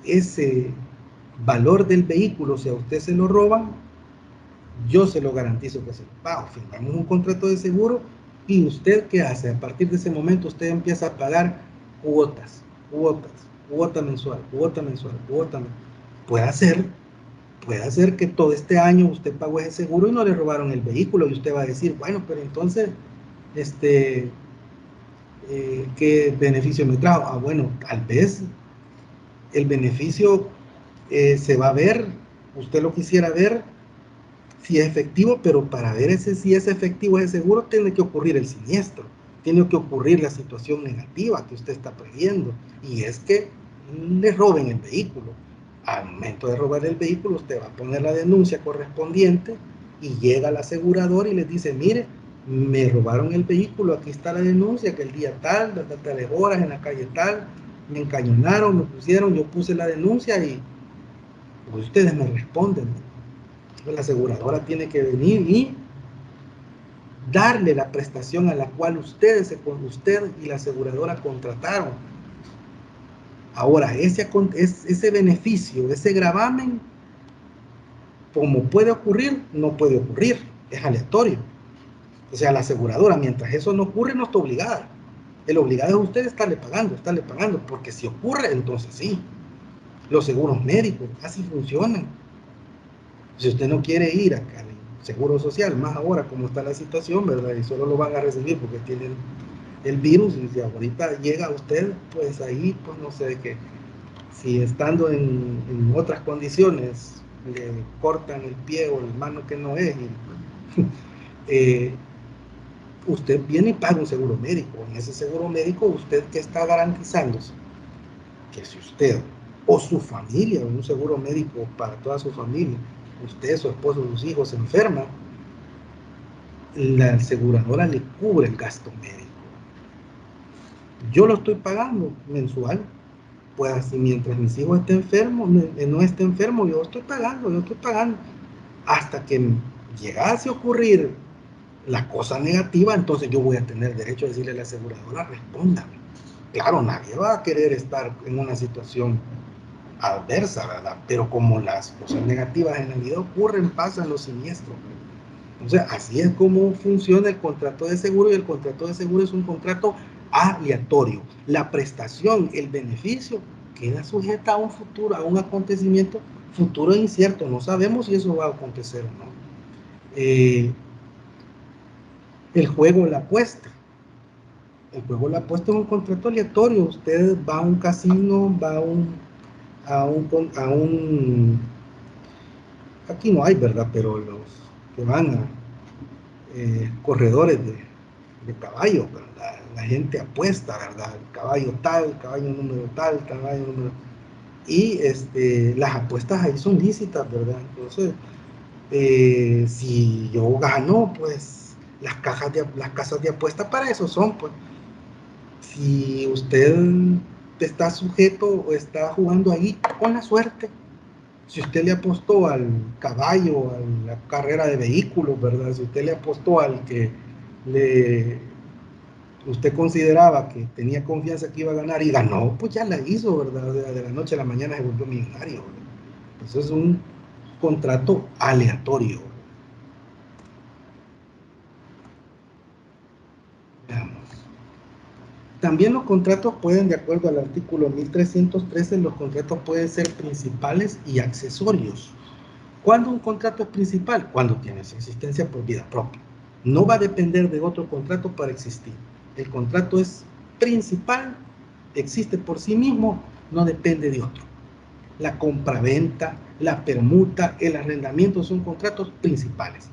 ese valor del vehículo, si a usted se lo roban, yo se lo garantizo que se lo pago. Firmamos un contrato de seguro y usted, ¿qué hace? A partir de ese momento usted empieza a pagar cuotas, cuota mensual, cuota mensual, cuota mensual. Puede hacer que todo este año usted pagó ese seguro y no le robaron el vehículo y usted va a decir, bueno, pero entonces, ¿qué beneficio me trajo? Ah, bueno, tal vez el beneficio se va a ver, usted lo quisiera ver si es efectivo, pero para ver si es efectivo ese seguro, tiene que ocurrir el siniestro, tiene que ocurrir la situación negativa que usted está previendo, y es que le roben el vehículo. Al momento de robar el vehículo, usted va a poner la denuncia correspondiente y llega al asegurador y le dice, mire, me robaron el vehículo, aquí está la denuncia, que el día tal, de tales horas, en la calle tal, me encañonaron, me pusieron, yo puse la denuncia y pues ustedes me responden. La aseguradora tiene que venir y darle la prestación a la cual usted y la aseguradora contrataron. Ahora, ese beneficio, ese gravamen, como puede ocurrir, no puede ocurrir, es aleatorio. O sea, la aseguradora, mientras eso no ocurre, no está obligada. El obligado es usted estarle pagando, porque si ocurre, entonces sí. Los seguros médicos, así funcionan. Si usted no quiere ir al Seguro Social, más ahora como está la situación, ¿verdad? Y solo lo van a recibir porque tienen el virus, y si ahorita llega a usted, pues ahí, pues no sé de qué. Si estando en otras condiciones le cortan el pie o la mano que no es, usted viene y paga un seguro médico. En ese seguro médico, usted que está garantizándose que si usted o su familia, un seguro médico para toda su familia, usted, su esposo, sus hijos se enferman, la aseguradora le cubre el gasto médico. Yo lo estoy pagando mensual, pues así mientras mis hijos estén enfermos, no esté enfermo, yo estoy pagando, hasta que llegase a ocurrir la cosa negativa, entonces yo voy a tener derecho a decirle a la aseguradora, respóndame. Claro, nadie va a querer estar en una situación adversa, ¿verdad? Pero como las cosas negativas en la vida ocurren, pasan los siniestros. O sea, así es como funciona el contrato de seguro, y el contrato de seguro es un contrato aleatorio. La prestación, el beneficio, queda sujeta a un futuro, a un acontecimiento futuro e incierto. No sabemos si eso va a acontecer o no. El juego, la apuesta. El juego, la apuesta es un contrato aleatorio. Usted va a un casino, va a un aquí no hay, ¿verdad? Pero los que van a corredores de caballo, ¿verdad? La gente apuesta, ¿verdad? El caballo tal, caballo número tal, caballo número... Y las apuestas ahí son lícitas, ¿verdad? Entonces, si yo gano, pues las casas de apuesta para eso son, pues. Si usted está sujeto o está jugando ahí con la suerte, si usted le apostó al caballo, a la carrera de vehículos, ¿verdad? Si usted le apostó al que le, usted consideraba que tenía confianza que iba a ganar y ganó, pues ya la hizo, ¿verdad? De la noche a la mañana se volvió millonario, ¿verdad? Eso es un contrato aleatorio. Veamos. También los contratos pueden, de acuerdo al artículo 1313, los contratos pueden ser principales y accesorios. ¿Cuándo un contrato es principal? Cuando tiene su existencia por vida propia. No va a depender de otro contrato para existir. El contrato es principal, existe por sí mismo, no depende de otro. La compraventa, la permuta, el arrendamiento son contratos principales.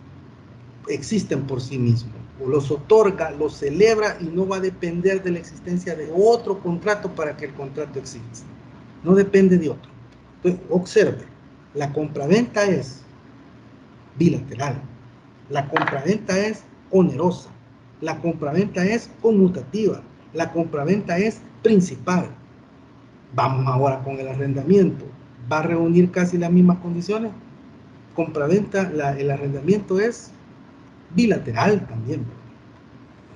Existen por sí mismos. O los otorga, los celebra y no va a depender de la existencia de otro contrato para que el contrato exista. No depende de otro. Entonces, observe, la compraventa es bilateral. La compraventa es onerosa. La compraventa es conmutativa. La compraventa es principal. Vamos ahora con el arrendamiento. ¿Va a reunir casi las mismas condiciones? Compraventa, el arrendamiento es bilateral también.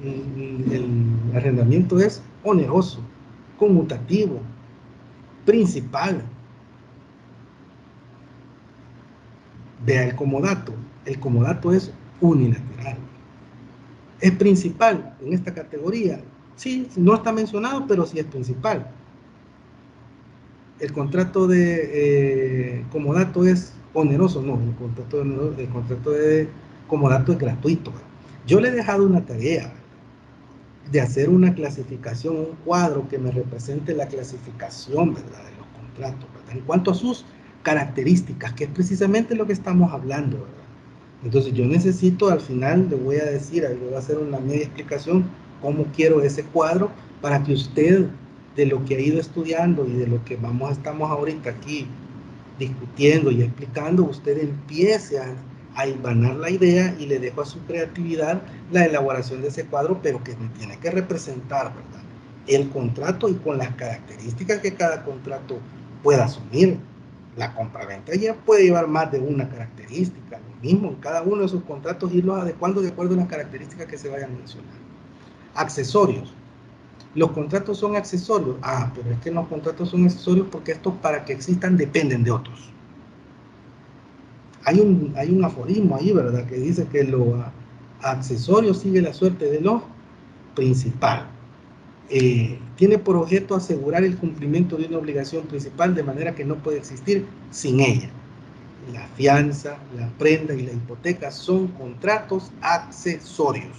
El arrendamiento es oneroso, conmutativo, principal. Vea el comodato. El comodato es unilateral. Es principal en esta categoría. Sí, no está mencionado, pero sí es principal. El contrato de comodato es oneroso, no, el contrato de comodato es gratuito. Yo le he dejado una tarea de hacer una clasificación, un cuadro que me represente la clasificación, ¿verdad?, de los contratos, ¿verdad?, en cuanto a sus características, que es precisamente lo que estamos hablando, ¿verdad? Entonces yo necesito, al final le voy a decir, le voy a hacer una media explicación cómo quiero ese cuadro para que usted, de lo que ha ido estudiando y de lo que estamos ahorita aquí discutiendo y explicando, usted empiece a hilvanar la idea y le dejo a su creatividad la elaboración de ese cuadro, pero que me tiene que representar, ¿verdad?, el contrato y con las características que cada contrato pueda asumir. La compraventa ya puede llevar más de una característica, lo mismo en cada uno de sus contratos, irlos adecuando de acuerdo a las características que se vayan mencionando. Accesorios. Los contratos son accesorios. Ah, pero es que los contratos son accesorios porque estos, para que existan, dependen de otros. Hay un aforismo ahí, ¿verdad?, que dice que lo accesorio sigue la suerte de lo principal. Tiene por objeto asegurar el cumplimiento de una obligación principal de manera que no puede existir sin ella. La fianza, la prenda y la hipoteca son contratos accesorios,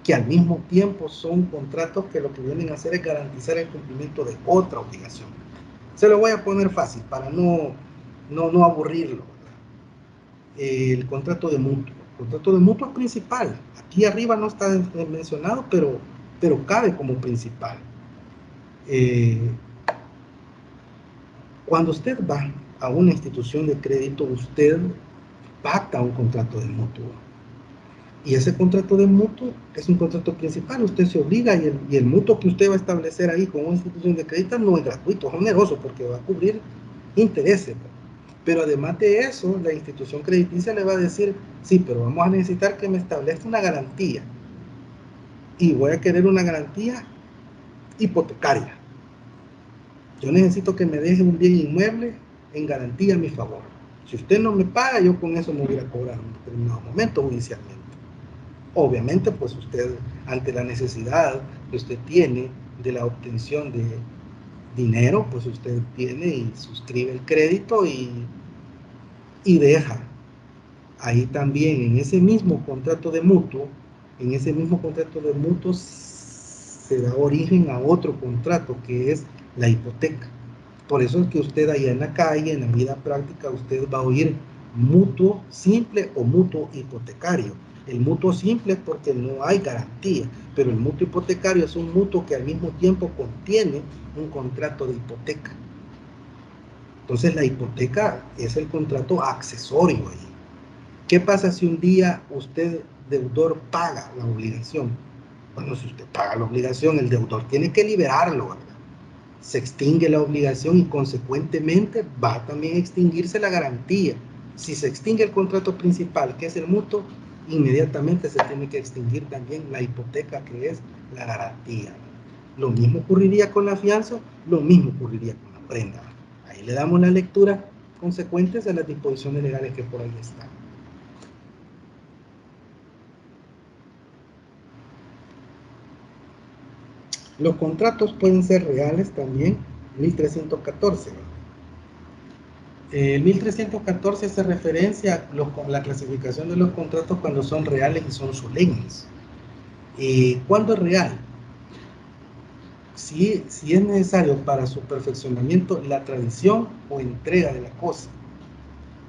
que al mismo tiempo son contratos que lo que vienen a hacer es garantizar el cumplimiento de otra obligación. Se lo voy a poner fácil para no aburrirlo. El contrato de mutuo. El contrato de mutuo es principal. Aquí arriba no está mencionado, pero cabe como principal. Cuando usted va a una institución de crédito, usted pacta un contrato de mutuo. Y ese contrato de mutuo es un contrato principal. Usted se obliga y el mutuo que usted va a establecer ahí con una institución de crédito no es gratuito, es oneroso porque va a cubrir intereses. Pero además de eso, la institución crediticia le va a decir, sí, pero vamos a necesitar que me establezca una garantía. Y voy a querer una garantía hipotecaria. Yo necesito que me deje un bien inmueble en garantía a mi favor. Si usted no me paga, yo con eso me voy a cobrar en un determinado momento judicialmente. Obviamente, pues usted, ante la necesidad que usted tiene de la obtención de dinero, pues usted tiene y suscribe el crédito y deja ahí también en ese mismo contrato de mutuo En ese mismo contrato de mutuo se da origen a otro contrato que es la hipoteca. Por eso es que usted allá en la calle, en la vida práctica, usted va a oír mutuo simple o mutuo hipotecario. El mutuo simple es porque no hay garantía, pero el mutuo hipotecario es un mutuo que al mismo tiempo contiene un contrato de hipoteca. Entonces la hipoteca es el contrato accesorio ahí. ¿Qué pasa si un día usted, deudor, paga la obligación? Bueno, si usted paga la obligación, el deudor tiene que liberarlo, ¿verdad? Se extingue la obligación y consecuentemente va también a extinguirse la garantía. Si se extingue el contrato principal, que es el mutuo, inmediatamente se tiene que extinguir también la hipoteca, que es la garantía. Lo mismo ocurriría con la fianza, lo mismo ocurriría con la prenda. Ahí le damos la lectura consecuentes a las disposiciones legales que por ahí están. Los contratos pueden ser reales también, 1314. El 1314 hace referencia a la clasificación de los contratos cuando son reales y son solemnes. ¿Cuándo es real? Si es necesario para su perfeccionamiento la tradición o entrega de la cosa.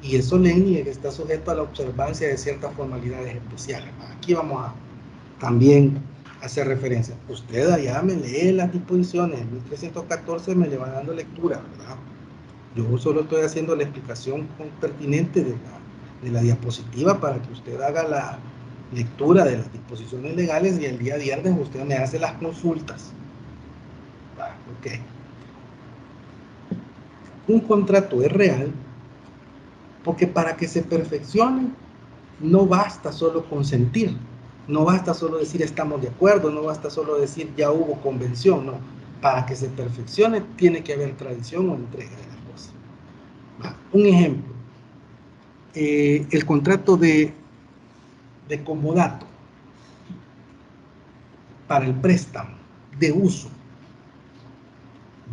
Y es solemne y está sujeto a la observancia de ciertas formalidades especiales. Aquí vamos a también hacer referencia. Usted allá me lee las disposiciones, en 1314 me le va dando lectura, ¿verdad? Yo solo estoy haciendo la explicación pertinente de la diapositiva para que usted haga la lectura de las disposiciones legales y el día viernes usted me hace las consultas. Ok. Un contrato es real porque para que se perfeccione no basta solo consentir, no basta solo decir estamos de acuerdo, no basta solo decir ya hubo convención, no. Para que se perfeccione tiene que haber tradición o entrega de la cosa. Un ejemplo, el contrato de comodato para el préstamo de uso.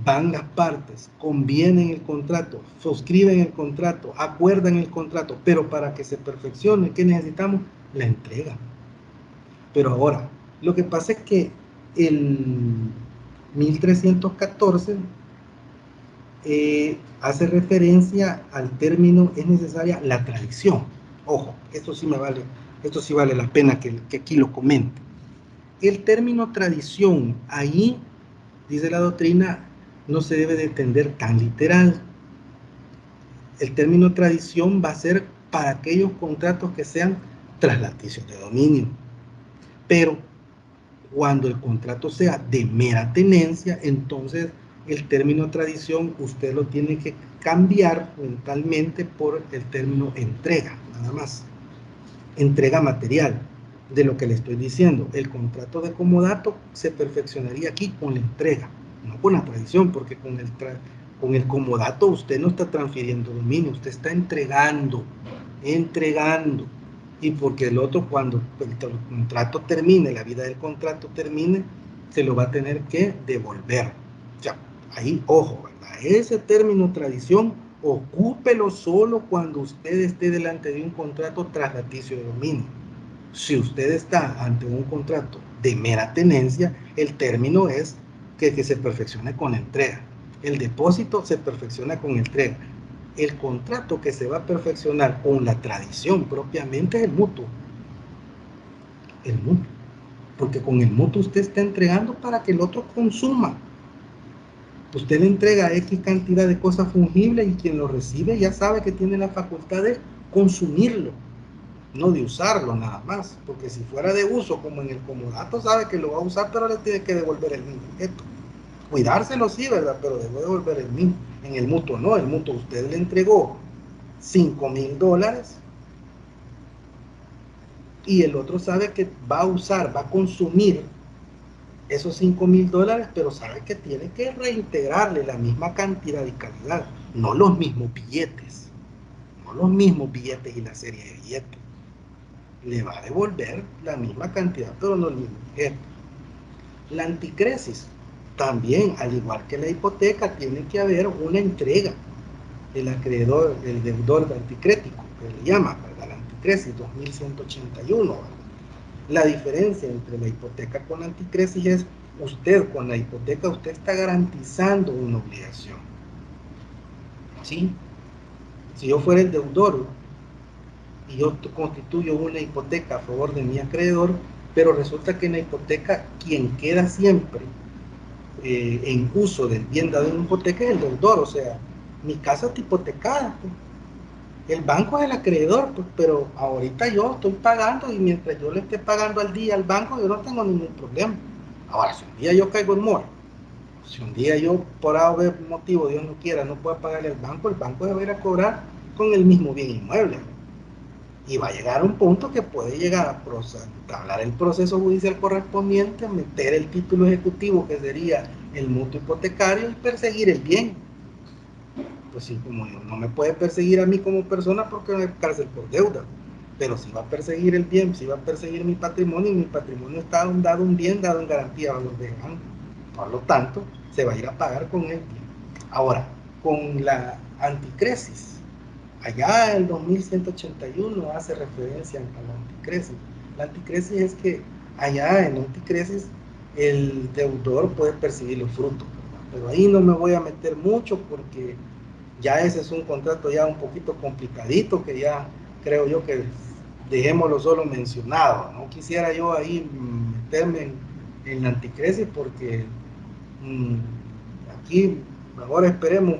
Van las partes, convienen el contrato, suscriben el contrato, acuerdan el contrato, pero para que se perfeccione, ¿qué necesitamos? La entrega. Pero ahora, lo que pasa es que el 1314 hace referencia al término, es necesaria la tradición. Ojo, esto sí vale la pena que aquí lo comente. El término tradición, ahí, dice la doctrina, no se debe de entender tan literal. El término tradición va a ser para aquellos contratos que sean traslaticios de dominio. Pero cuando el contrato sea de mera tenencia, entonces el término tradición usted lo tiene que cambiar mentalmente por el término entrega, nada más. Entrega material de lo que le estoy diciendo. El contrato de comodato se perfeccionaría aquí con la entrega, no con la tradición, porque con el comodato usted no está transfiriendo dominio, usted está entregando. Y porque el otro, cuando el contrato termine, la vida del contrato termine, se lo va a tener que devolver. O sea, ahí, ojo, ¿verdad? Ese término tradición, ocúpelo solo cuando usted esté delante de un contrato traslaticio de dominio. Si usted está ante un contrato de mera tenencia, el término es que se perfeccione con entrega. El depósito se perfecciona con entrega. El contrato que se va a perfeccionar con la tradición propiamente es el mutuo. El mutuo. Porque con el mutuo usted está entregando para que el otro consuma. Usted le entrega X cantidad de cosas fungibles y quien lo recibe ya sabe que tiene la facultad de consumirlo, no de usarlo nada más. Porque si fuera de uso, como en el comodato, sabe que lo va a usar, pero le tiene que devolver el mismo objeto. Cuidárselo sí, ¿verdad? Pero debe devolver el mismo. En el mutuo no, el mutuo usted le entregó $5,000 y el otro sabe que va a usar, va a consumir esos $5,000, pero sabe que tiene que reintegrarle la misma cantidad y calidad, no los mismos billetes, no los mismos billetes y la serie de billetes. Le va a devolver la misma cantidad, pero no el mismo billete. La anticresis, también, al igual que la hipoteca, tiene que haber una entrega del acreedor, del deudor anticrético, que le llama, ¿verdad? La anticresis 2181, ¿verdad? La diferencia entre la hipoteca con la anticresis es, usted con la hipoteca, usted está garantizando una obligación. ¿Sí? Si yo fuera el deudor y yo constituyo una hipoteca a favor de mi acreedor, pero resulta que en la hipoteca quien queda siempre en uso del bien dado en hipoteca es el deudor, o sea, mi casa está hipotecada, pues. El banco es el acreedor, pues, pero ahorita yo estoy pagando y mientras yo le esté pagando al día al banco, yo no tengo ningún problema. Ahora, si un día yo caigo en mora, si un día yo por algún motivo, Dios no quiera, no pueda pagarle al banco, el banco se va a ir a cobrar con el mismo bien inmueble. Y va a llegar a un punto que puede llegar a hablar el proceso judicial correspondiente, meter el título ejecutivo, que sería el mutuo hipotecario, y perseguir el bien. Pues sí, como yo, no me puede perseguir a mí como persona porque no hay cárcel por deuda, pero si va a perseguir el bien, si va a perseguir mi patrimonio, y mi patrimonio está dado un bien dado en garantía a valor de banco. Por lo tanto, se va a ir a pagar con el bien. Ahora, con la anticresis, allá en el 2181 hace referencia a la anticresis. La anticresis es que allá en la anticresis el deudor puede percibir los frutos, ¿verdad? Pero ahí no me voy a meter mucho porque ya ese es un contrato ya un poquito complicadito, que ya creo yo que dejémoslo solo mencionado. No quisiera yo ahí meterme en la anticresis porque aquí ahora esperemos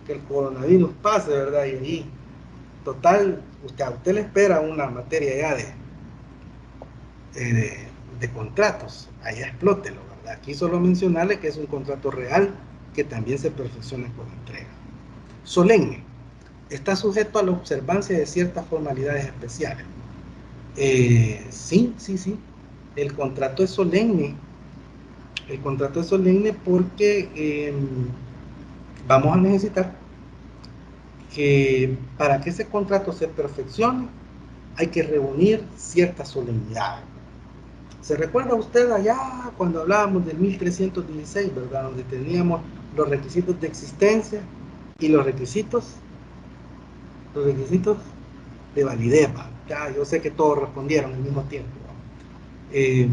que el coronavirus pase, ¿verdad? Y ahí, total, a usted le espera una materia ya de contratos, allá explótelo, ¿verdad? Aquí solo mencionarle que es un contrato real que también se perfecciona con entrega. Solemne. Está sujeto a la observancia de ciertas formalidades especiales. Sí, sí, sí. El contrato es solemne. El contrato es solemne porque vamos a necesitar que para que ese contrato se perfeccione hay que reunir ciertas solemnidades. ¿Se recuerda usted allá cuando hablábamos del 1316, ¿verdad? Donde teníamos los requisitos de existencia y los requisitos de validez. Ya, yo sé que todos respondieron al mismo tiempo. Eh,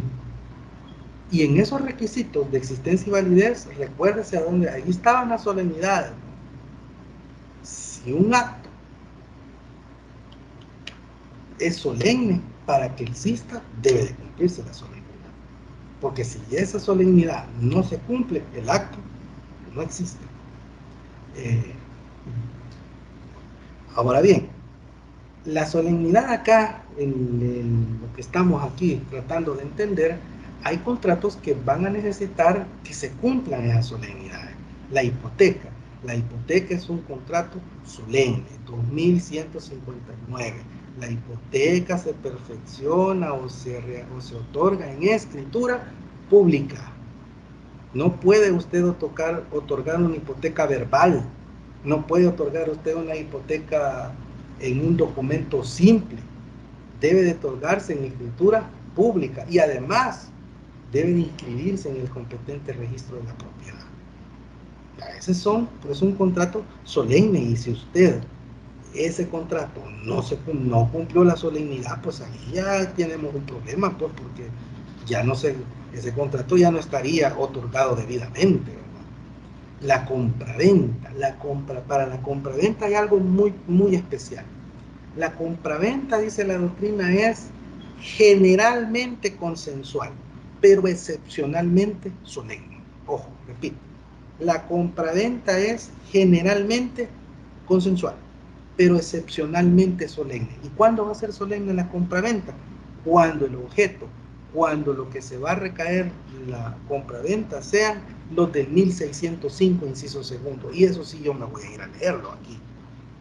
y en esos requisitos de existencia y validez, recuérdese a dónde, ahí estaban las solemnidades. Si un acto es solemne, para que exista, debe de cumplirse la solemnidad. Porque si esa solemnidad no se cumple, el acto no existe. Eh, Ahora bien, la solemnidad acá, en lo que estamos aquí tratando de entender, hay contratos que van a necesitar que se cumplan esas solemnidades. La hipoteca. La hipoteca es un contrato solemne, 2159. La hipoteca se perfecciona o se otorga en escritura pública. No puede usted otorgar una hipoteca verbal, no puede otorgar usted una hipoteca en un documento simple, debe de otorgarse en escritura pública y además debe de inscribirse en el competente registro de la propiedad. Ya, es un contrato solemne, y si usted ese contrato no cumplió la solemnidad, pues ahí ya tenemos un problema, pues, porque ya no se, ese contrato ya no estaría otorgado debidamente, ¿verdad? La compraventa, para la compraventa hay algo muy, muy especial. La compraventa, dice la doctrina, es generalmente consensual, pero excepcionalmente solemne. Ojo, repito, la compraventa es generalmente consensual, pero excepcionalmente solemne. ¿Y cuándo va a ser solemne la compraventa? Cuando el objeto, cuando lo que se va a recaer la compraventa sean los del 1605, inciso segundo. Y eso sí yo me voy a ir a leerlo aquí,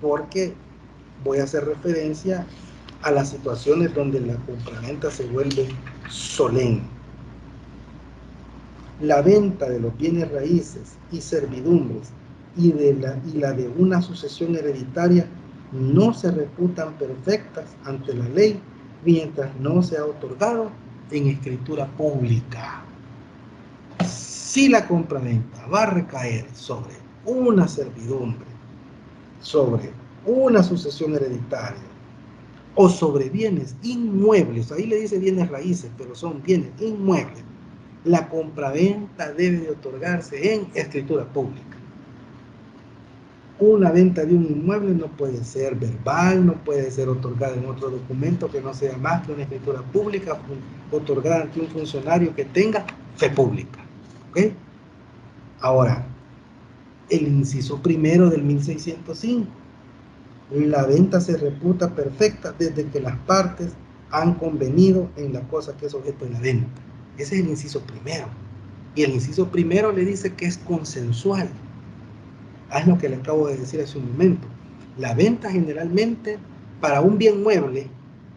porque voy a hacer referencia a las situaciones donde la compraventa se vuelve solemne. La venta de los bienes raíces y servidumbres y la de una sucesión hereditaria no se reputan perfectas ante la ley mientras no se ha otorgado en escritura pública. Si la compraventa va a recaer sobre una servidumbre, sobre una sucesión hereditaria o sobre bienes inmuebles, ahí le dice bienes raíces, pero son bienes inmuebles, la compraventa debe de otorgarse en escritura pública. Una venta de un inmueble no puede ser verbal, no puede ser otorgada en otro documento que no sea más que una escritura pública otorgada ante un funcionario que tenga fe pública. ¿Okay? Ahora, el inciso primero del 1605. La venta se reputa perfecta desde que las partes han convenido en la cosa que es objeto de la venta. Ese es el inciso primero. Y el inciso primero le dice que es consensual. Es lo que le acabo de decir hace un momento. La venta generalmente para un bien mueble,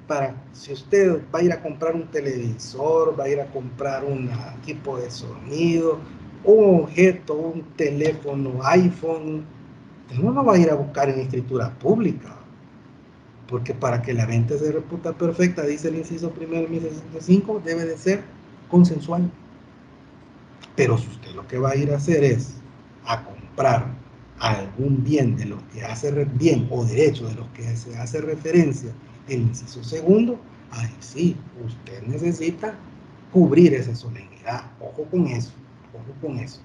para si usted va a ir a comprar un televisor, va a ir a comprar un equipo de sonido, un objeto, un teléfono, iPhone, uno no va a ir a buscar en escritura pública, porque para que la venta se reputa perfecta, dice el inciso primero del 1605, debe de ser consensual. Pero si usted lo que va a ir a hacer es a comprar algún bien de los que hace bien o derecho de los que se hace referencia el inciso segundo, ahí sí, usted necesita cubrir esa solemnidad. Ojo con eso, ojo con eso.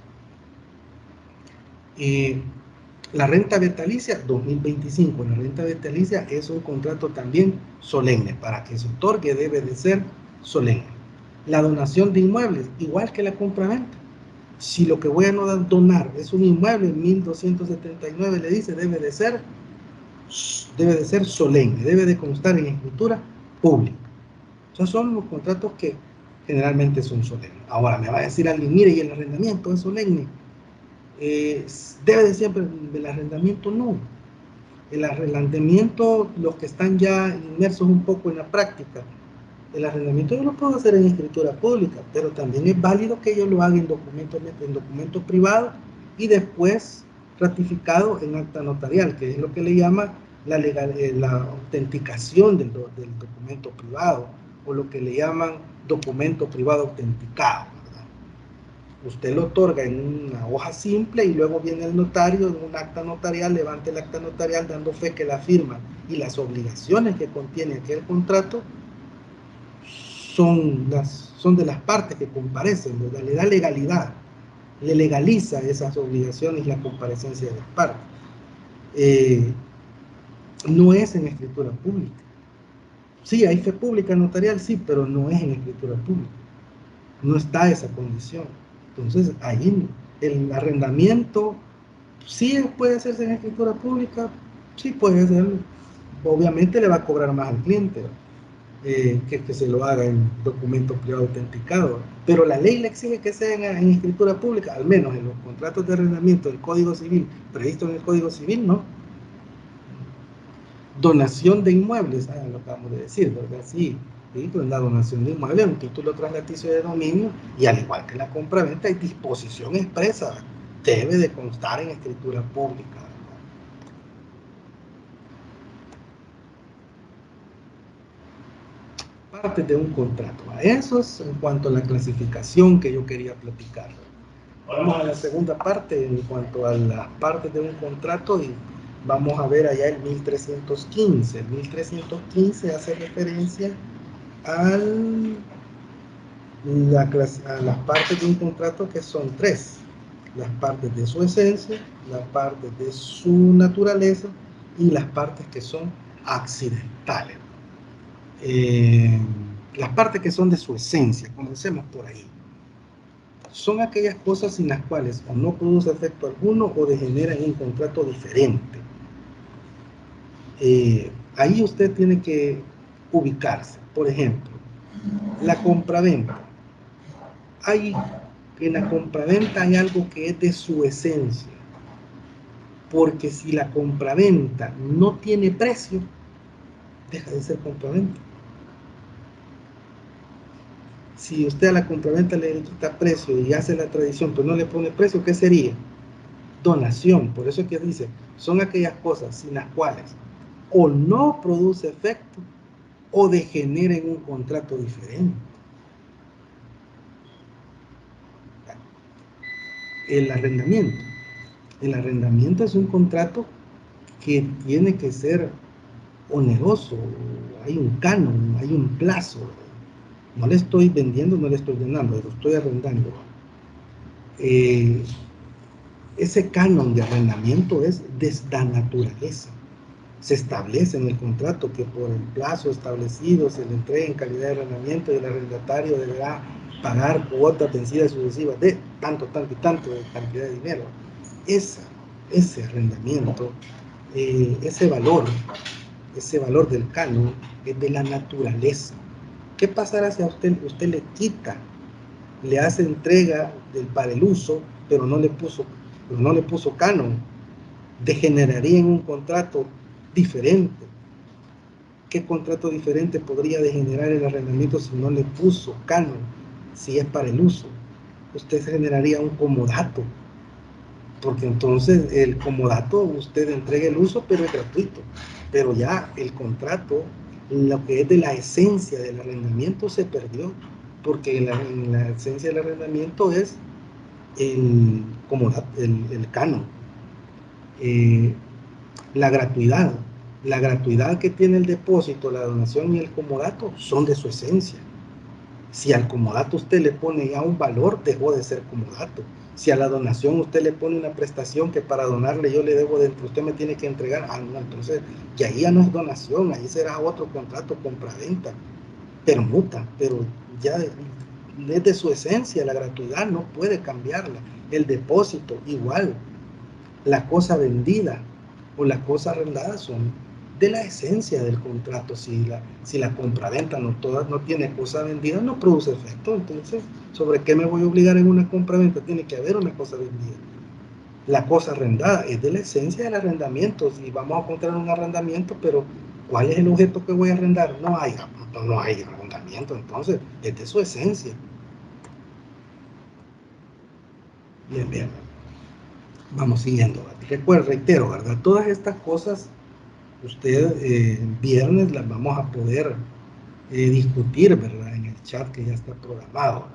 La renta vitalicia 2025, la renta vitalicia es un contrato también solemne. Para que se otorgue debe de ser solemne. La donación de inmuebles, igual que la compraventa. Si lo que voy a donar es un inmueble, 1279 le dice, debe de ser solemne, debe de constar en escritura pública. Esos son los contratos que generalmente son solemnes. Ahora me va a decir alguien, mire, y el arrendamiento es solemne. Debe de siempre, el arrendamiento no. El arrendamiento, los que están ya inmersos un poco en la práctica, el arrendamiento yo lo puedo hacer en escritura pública, pero también es válido que yo lo haga en documentos privados y después ratificado en acta notarial, que es lo que le llama la autenticación del documento privado, o lo que le llaman documento privado autenticado. Usted lo otorga en una hoja simple y luego viene el notario en un acta notarial, levanta el acta notarial dando fe que la firma y las obligaciones que contiene aquel contrato son de las partes que comparecen, ¿verdad? Le da legalidad, le legaliza esas obligaciones y la comparecencia de las partes. No es en escritura pública. Sí, hay fe pública notarial, sí, pero no es en escritura pública. No está esa condición. Entonces, ahí el arrendamiento sí puede hacerse en escritura pública, sí puede hacerlo. Obviamente le va a cobrar más al cliente que se lo haga en documento privado autenticado, pero la ley le exige que sea en escritura pública, al menos en los contratos de arrendamiento del Código Civil, previsto en el Código Civil, ¿no? Donación de inmuebles, lo acabamos de decir, ¿verdad? Sí, pues la donación de inmuebles, un título traslaticio de dominio, y al igual que la compra-venta, hay disposición expresa, debe de constar en escritura pública. Partes de un contrato. Eso es en cuanto a la clasificación que yo quería platicar. Vamos a la segunda parte en cuanto a las partes de un contrato y vamos a ver allá el 1315. El 1315 hace referencia a las partes de un contrato, que son tres: las partes de su esencia, las partes de su naturaleza y las partes que son accidentales. Las partes que son de su esencia, comencemos por ahí. Son aquellas cosas sin las cuales o no produce efecto alguno o degenera en un contrato diferente. Ahí usted tiene que ubicarse. Por ejemplo, la compraventa. En la compraventa hay algo que es de su esencia, porque si la compraventa no tiene precio, deja de ser compraventa. Si usted a la compraventa le quita precio y hace la tradición, pero no le pone precio, ¿qué sería? Donación. Por eso es que dice, son aquellas cosas sin las cuales o no produce efecto o degenera en un contrato diferente. El arrendamiento. El arrendamiento es un contrato que tiene que ser oneroso, hay un canon, hay un plazo. No le estoy vendiendo, no le estoy llenando, lo estoy arrendando. Ese canon de arrendamiento es de la naturaleza. Se establece en el contrato que por el plazo establecido se le entrega en calidad de arrendamiento y el arrendatario deberá pagar cuotas vencidas sucesivas de tanto, tanto y tanto de cantidad de dinero. Ese arrendamiento, ese valor del canon es de la naturaleza. ¿Qué pasará si a usted le quita, le hace entrega para el uso, pero no le puso canon? Degeneraría en un contrato diferente. ¿Qué contrato diferente podría degenerar el arrendamiento si no le puso canon, si es para el uso? Usted generaría un comodato, porque entonces el comodato usted entrega el uso, pero es gratuito. Pero ya el contrato, lo que es de la esencia del arrendamiento, se perdió, porque en la esencia del arrendamiento es el comodato, el canon. La gratuidad. La gratuidad que tiene el depósito, la donación y el comodato son de su esencia. Si al comodato usted le pone ya un valor, dejó de ser comodato. Si a la donación usted le pone una prestación que para donarle yo le debo dentro, usted me tiene que entregar, no, entonces, y ahí ya no es donación, ahí será otro contrato compra-venta, permuta, pero ya es de su esencia, la gratuidad no puede cambiarla. El depósito, igual. La cosa vendida o la cosa arrendada son de la esencia del contrato. Si la compraventa no tiene cosa vendida, no produce efecto. Entonces, ¿sobre qué me voy a obligar en una compraventa? Tiene que haber una cosa vendida. La cosa arrendada es de la esencia del arrendamiento. Si vamos a encontrar un arrendamiento, pero ¿cuál es el objeto que voy a arrendar? No hay arrendamiento, entonces es de su esencia. Bien, bien. Vamos siguiendo. Reitero, ¿verdad? Todas estas cosas usted viernes las vamos a poder discutir, ¿verdad? En el chat que ya está programado.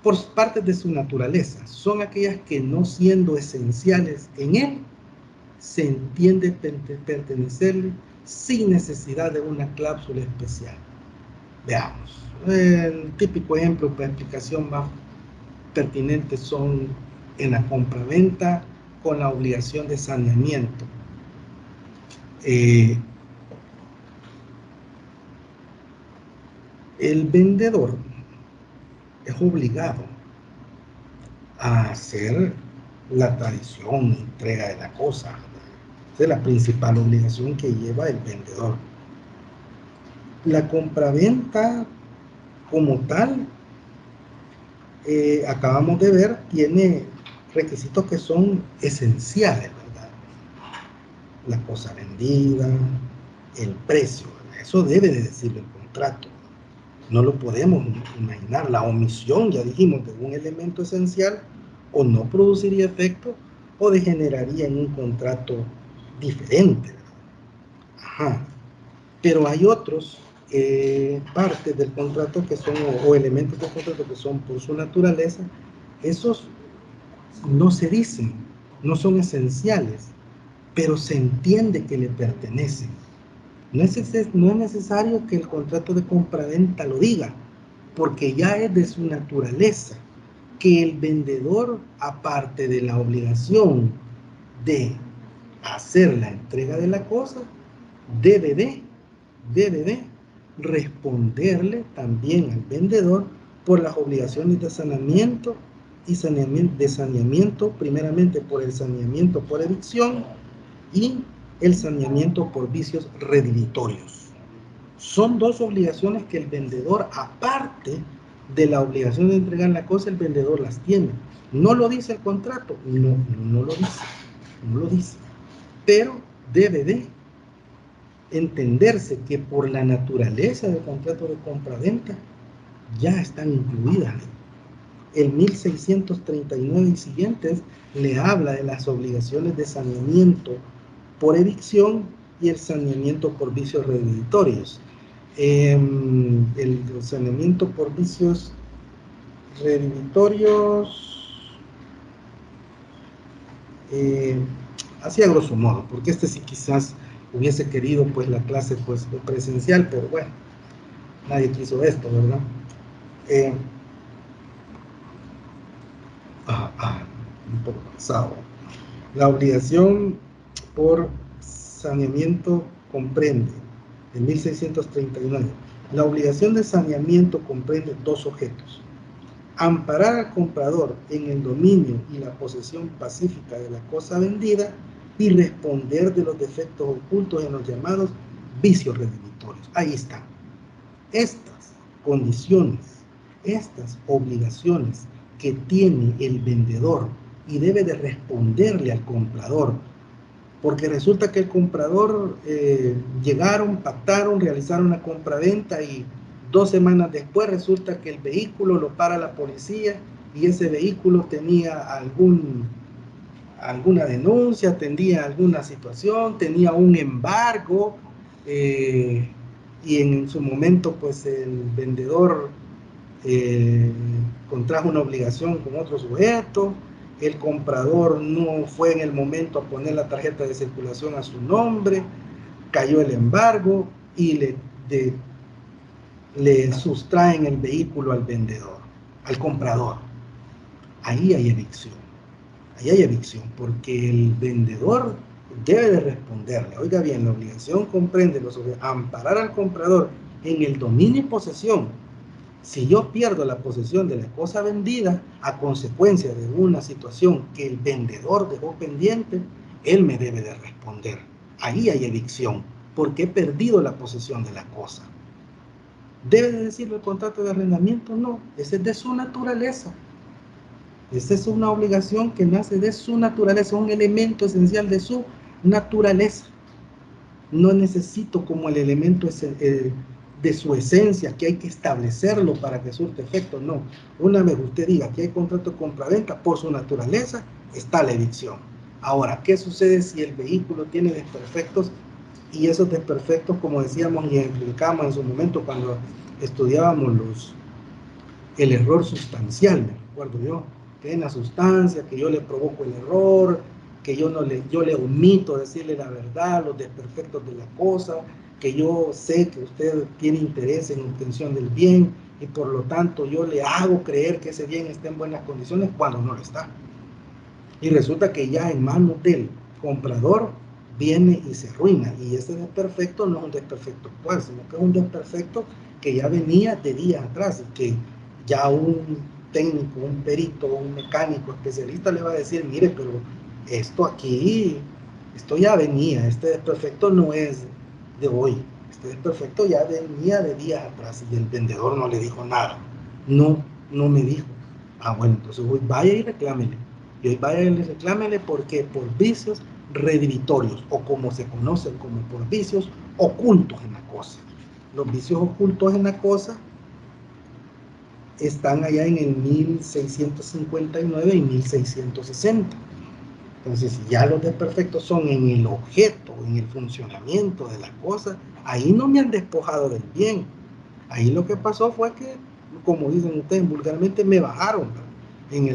Por partes de su naturaleza, son aquellas que no siendo esenciales en él, se entiende pertenecerle sin necesidad de una cláusula especial. Veamos. El típico ejemplo para explicación más pertinente son en la compraventa con la obligación de saneamiento. El vendedor es obligado a hacer la tradición, entrega de la cosa. Esa es la principal obligación que lleva el vendedor. La compraventa como tal, acabamos de ver, tiene requisitos que son esenciales, ¿verdad? La cosa vendida, el precio, ¿verdad? Eso debe de decirlo el contrato. No lo podemos imaginar. La omisión, ya dijimos, de un elemento esencial o no produciría efecto o degeneraría en un contrato diferente. Ajá. Pero hay otros partes del contrato que son, o elementos del contrato que son por su naturaleza, esos no se dicen, no son esenciales, pero se entiende que le pertenecen. No es necesario que el contrato de compraventa lo diga, porque ya es de su naturaleza que el vendedor, aparte de la obligación de hacer la entrega de la cosa, debe de responderle también al vendedor por las obligaciones de saneamiento primeramente por el saneamiento por evicción y el saneamiento por vicios redimitorios. Son dos obligaciones que el vendedor, aparte de la obligación de entregar la cosa, el vendedor las tiene. ¿No lo dice el contrato? No lo dice. Pero debe de entenderse que por la naturaleza del contrato de compra-venta ya están incluidas. El 1639 y siguientes le habla de las obligaciones de saneamiento por evicción y el saneamiento por vicios redimitorios. El saneamiento por vicios redimitorios, así a grosso modo, porque este sí quizás hubiese querido pues la clase pues presencial, pero bueno, nadie quiso esto, ¿verdad? Un poco pasado. La obligación por saneamiento comprende, en 1639, la obligación de saneamiento comprende dos objetos: amparar al comprador en el dominio y la posesión pacífica de la cosa vendida y responder de los defectos ocultos en los llamados vicios redimitorios. Ahí está. Estas condiciones, estas obligaciones que tiene el vendedor y debe de responderle al comprador, porque resulta que el comprador llegaron, pactaron, realizaron una compraventa y 2 semanas después resulta que el vehículo lo para la policía y ese vehículo tenía alguna denuncia, tenía alguna situación, tenía un embargo, y en su momento pues el vendedor contrajo una obligación con otro sujeto, el comprador no fue en el momento a poner la tarjeta de circulación a su nombre, cayó el embargo y le sustraen el vehículo al vendedor, al comprador. Ahí hay evicción. Ahí hay evicción, porque el vendedor debe de responderle. Oiga bien, la obligación comprende los amparar al comprador en el dominio y posesión. Si yo pierdo la posesión de la cosa vendida a consecuencia de una situación que el vendedor dejó pendiente, él me debe de responder. Ahí hay evicción, porque he perdido la posesión de la cosa. ¿Debe de decirlo el contrato de arrendamiento? No, ese es de su naturaleza. Esa es una obligación que nace de su naturaleza, un elemento esencial de su naturaleza. No necesito como el elemento de su esencia, que hay que establecerlo para que surte efecto. No, una vez usted diga que hay contrato de compraventa, por su naturaleza está la evicción. Ahora, ¿qué sucede si el vehículo tiene desperfectos? Y esos desperfectos, como decíamos y explicamos en su momento cuando estudiábamos el error sustancial, me recuerdo yo, que en la sustancia, que yo le provoco el error, que yo le omito decirle la verdad, los desperfectos de la cosa, que yo sé que usted tiene interés en obtención del bien y por lo tanto yo le hago creer que ese bien está en buenas condiciones cuando no lo está. Y resulta que ya en manos del comprador viene y se arruina. Y ese desperfecto no es un desperfecto actual, sino que es un desperfecto que ya venía de días atrás y que ya un técnico, un perito, un mecánico especialista le va a decir, mire, pero esto aquí, esto ya venía, este desperfecto no es de hoy, este desperfecto ya venía de días atrás y el vendedor no le dijo nada. No me dijo. Ah, bueno, entonces hoy vaya y reclámele. Y hoy vaya y reclámele porque por vicios redimitorios, o como se conocen como por vicios ocultos en la cosa. Los vicios ocultos en la cosa están allá en el 1659 y 1660. Entonces, si ya los desperfectos son en el objeto, en el funcionamiento de la cosa, ahí no me han despojado del bien. Ahí lo que pasó fue que, como dicen ustedes vulgarmente, me bajaron, en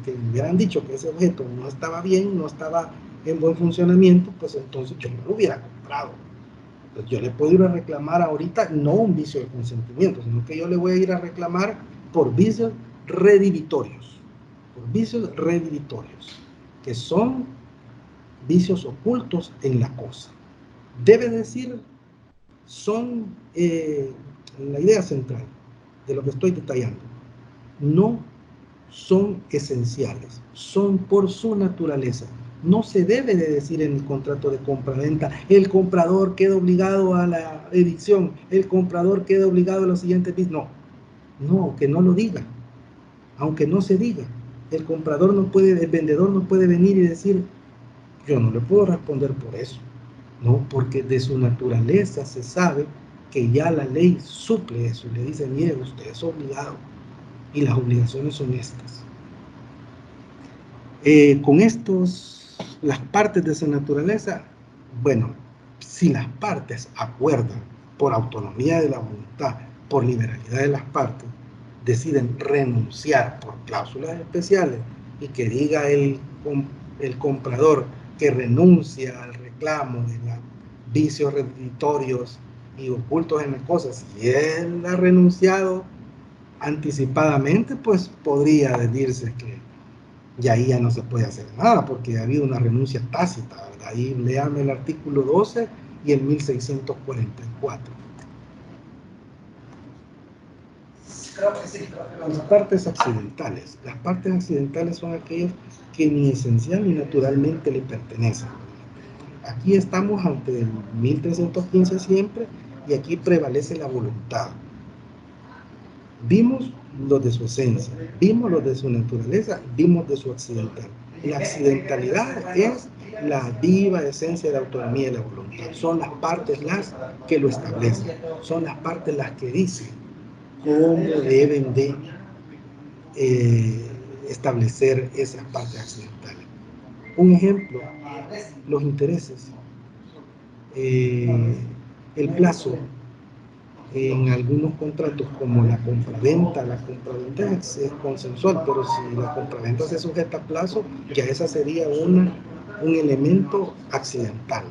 que me hubieran dicho que ese objeto no estaba bien, no estaba en buen funcionamiento, pues entonces yo no lo hubiera comprado. Entonces yo le puedo ir a reclamar ahorita no un vicio de consentimiento, sino que yo le voy a ir a reclamar por vicios redimitorios, que son vicios ocultos en la cosa. Debe decir, son la idea central de lo que estoy detallando. No son esenciales, son por su naturaleza. No se debe de decir en el contrato de compra-venta, el comprador queda obligado a la evicción, el comprador queda obligado a los siguientes bits. No, que no lo diga, aunque no se diga. El comprador no puede, el vendedor no puede venir y decir, yo no le puedo responder por eso. No, porque de su naturaleza se sabe que ya la ley suple eso y le dice, mire, usted es obligado y las obligaciones son estas. Con las partes de su naturaleza, bueno, si las partes acuerdan por autonomía de la voluntad, por liberalidad de las partes, deciden renunciar por cláusulas especiales y que diga el comprador que renuncia al reclamo vicios redditorios y ocultos en las cosas, si él ha renunciado anticipadamente, pues podría decirse que ya ahí ya no se puede hacer nada, porque ha habido una renuncia tácita, ¿verdad? Ahí léame el artículo 12 y el 1644. Creo que sí. Las partes accidentales. Las partes accidentales son aquellas que ni esencial ni naturalmente le pertenecen. Aquí estamos ante el 1315 siempre, y aquí prevalece la voluntad. Vimos los de su esencia, vimos los de su naturaleza, vimos de su accidental. La accidentalidad es la viva esencia de la autonomía de la voluntad. Son las partes las que lo establecen, son las partes las que dicen cómo deben de establecer esas partes accidentales. Un ejemplo, los intereses, el plazo. En algunos contratos, como la compraventa es consensual, pero si la compraventa se sujeta a plazo, ya esa sería un elemento accidental.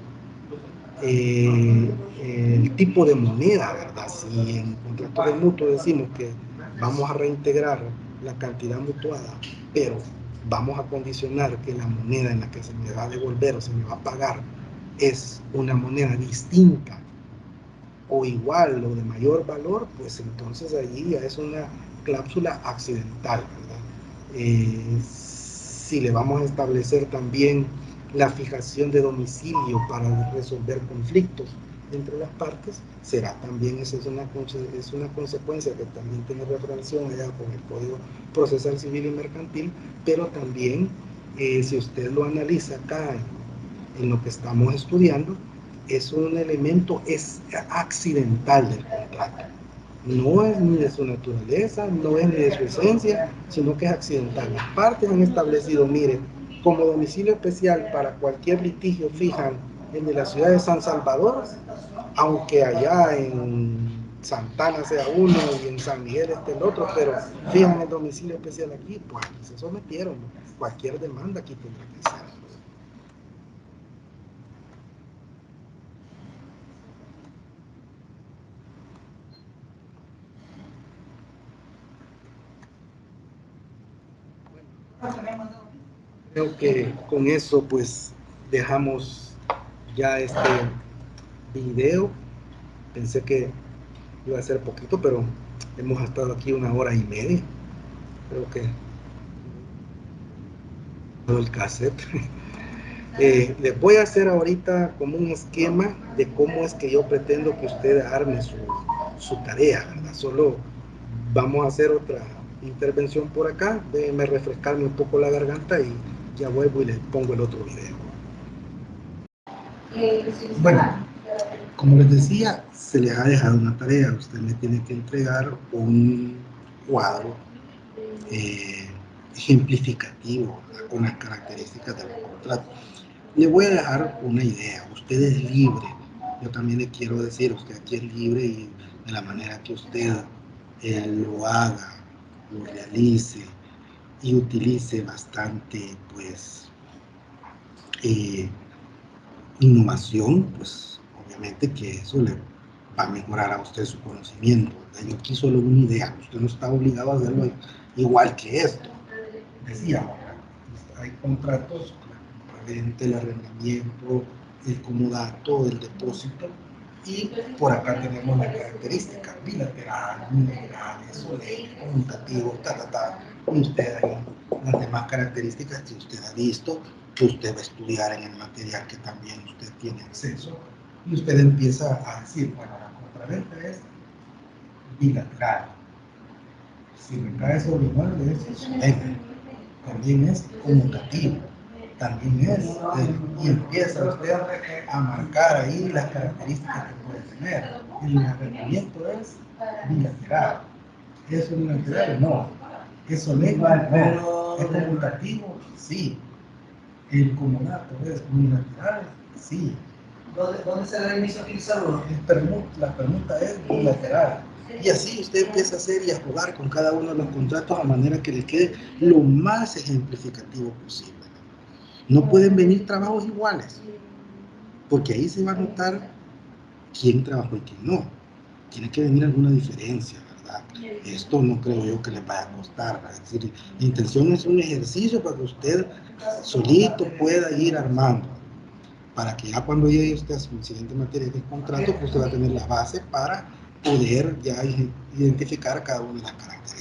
El tipo de moneda, ¿verdad? Si en contrato de mutuo decimos que vamos a reintegrar la cantidad mutuada, pero vamos a condicionar que la moneda en la que se me va a devolver o se me va a pagar es una moneda distinta o igual o de mayor valor, pues entonces allí ya es una cláusula accidental, ¿verdad? Si le vamos a establecer también la fijación de domicilio para resolver conflictos entre las partes, será también, esa es una consecuencia que también tiene referencia allá con el Código Procesal Civil y Mercantil, pero también si usted lo analiza acá en lo que estamos estudiando, es un elemento accidental del contrato. No es ni de su naturaleza, no es ni de su esencia, sino que es accidental. Las partes han establecido, mire, como domicilio especial para cualquier litigio fijan el de la ciudad de San Salvador, aunque allá en Santana sea uno y en San Miguel esté el otro, pero fijan el domicilio especial aquí, pues se sometieron. Cualquier demanda aquí tendrá que ser. Creo que con eso pues dejamos ya este video. Pensé que iba a ser poquito, pero hemos estado aquí 1 hora y media. Creo que todo el cassette. Les voy a hacer ahorita como un esquema de cómo es que yo pretendo que usted arme su tarea, ¿verdad? Solo vamos a hacer otra intervención por acá. Déjenme refrescarme un poco la garganta y ya vuelvo y les pongo el otro video. Bueno, como les decía, se les ha dejado una tarea. Usted me tiene que entregar un cuadro ejemplificativo con las características del contrato. Le voy a dejar una idea. Usted es libre. Yo también le quiero decir, usted aquí es libre, y de la manera que usted lo haga, lo realice y utilice bastante, pues, innovación, pues obviamente que eso le va a mejorar a usted su conocimiento. Yo aquí solo una idea, usted no está obligado a hacerlo igual que esto. Decía, hay contratos, la venta, el arrendamiento, el comodato, el depósito, y por acá tenemos la característica bilateral, unilateral, solemne, conmutativo, y usted ahí las demás características que usted ha visto, que usted va a estudiar en el material que también usted tiene acceso, y usted empieza a decir, bueno, la compraventa es bilateral. Si recae sobre igual de eso, solemne. También es conmutativo, también es, y empieza usted a marcar ahí las características que puede tener. El arrendamiento es bilateral. ¿Es unilateral? No. ¿Es solemne? No. ¿Es conmutativo? Sí. ¿El comodato es unilateral? Sí. ¿Dónde se da inicio aquí el saludo? La permuta es bilateral. Y así usted empieza a hacer y a jugar con cada uno de los contratos a manera que le quede lo más ejemplificativo posible. No pueden venir trabajos iguales. porque ahí se va a notar quién trabajó y quién no. Tiene que venir alguna diferencia, ¿verdad? Esto no creo yo que le vaya a costar. Es decir, la intención es un ejercicio para que usted solito pueda ir armando, para que ya cuando llegue usted a su siguiente materia de contrato, pues usted va a tener la base para poder ya identificar cada una de las características.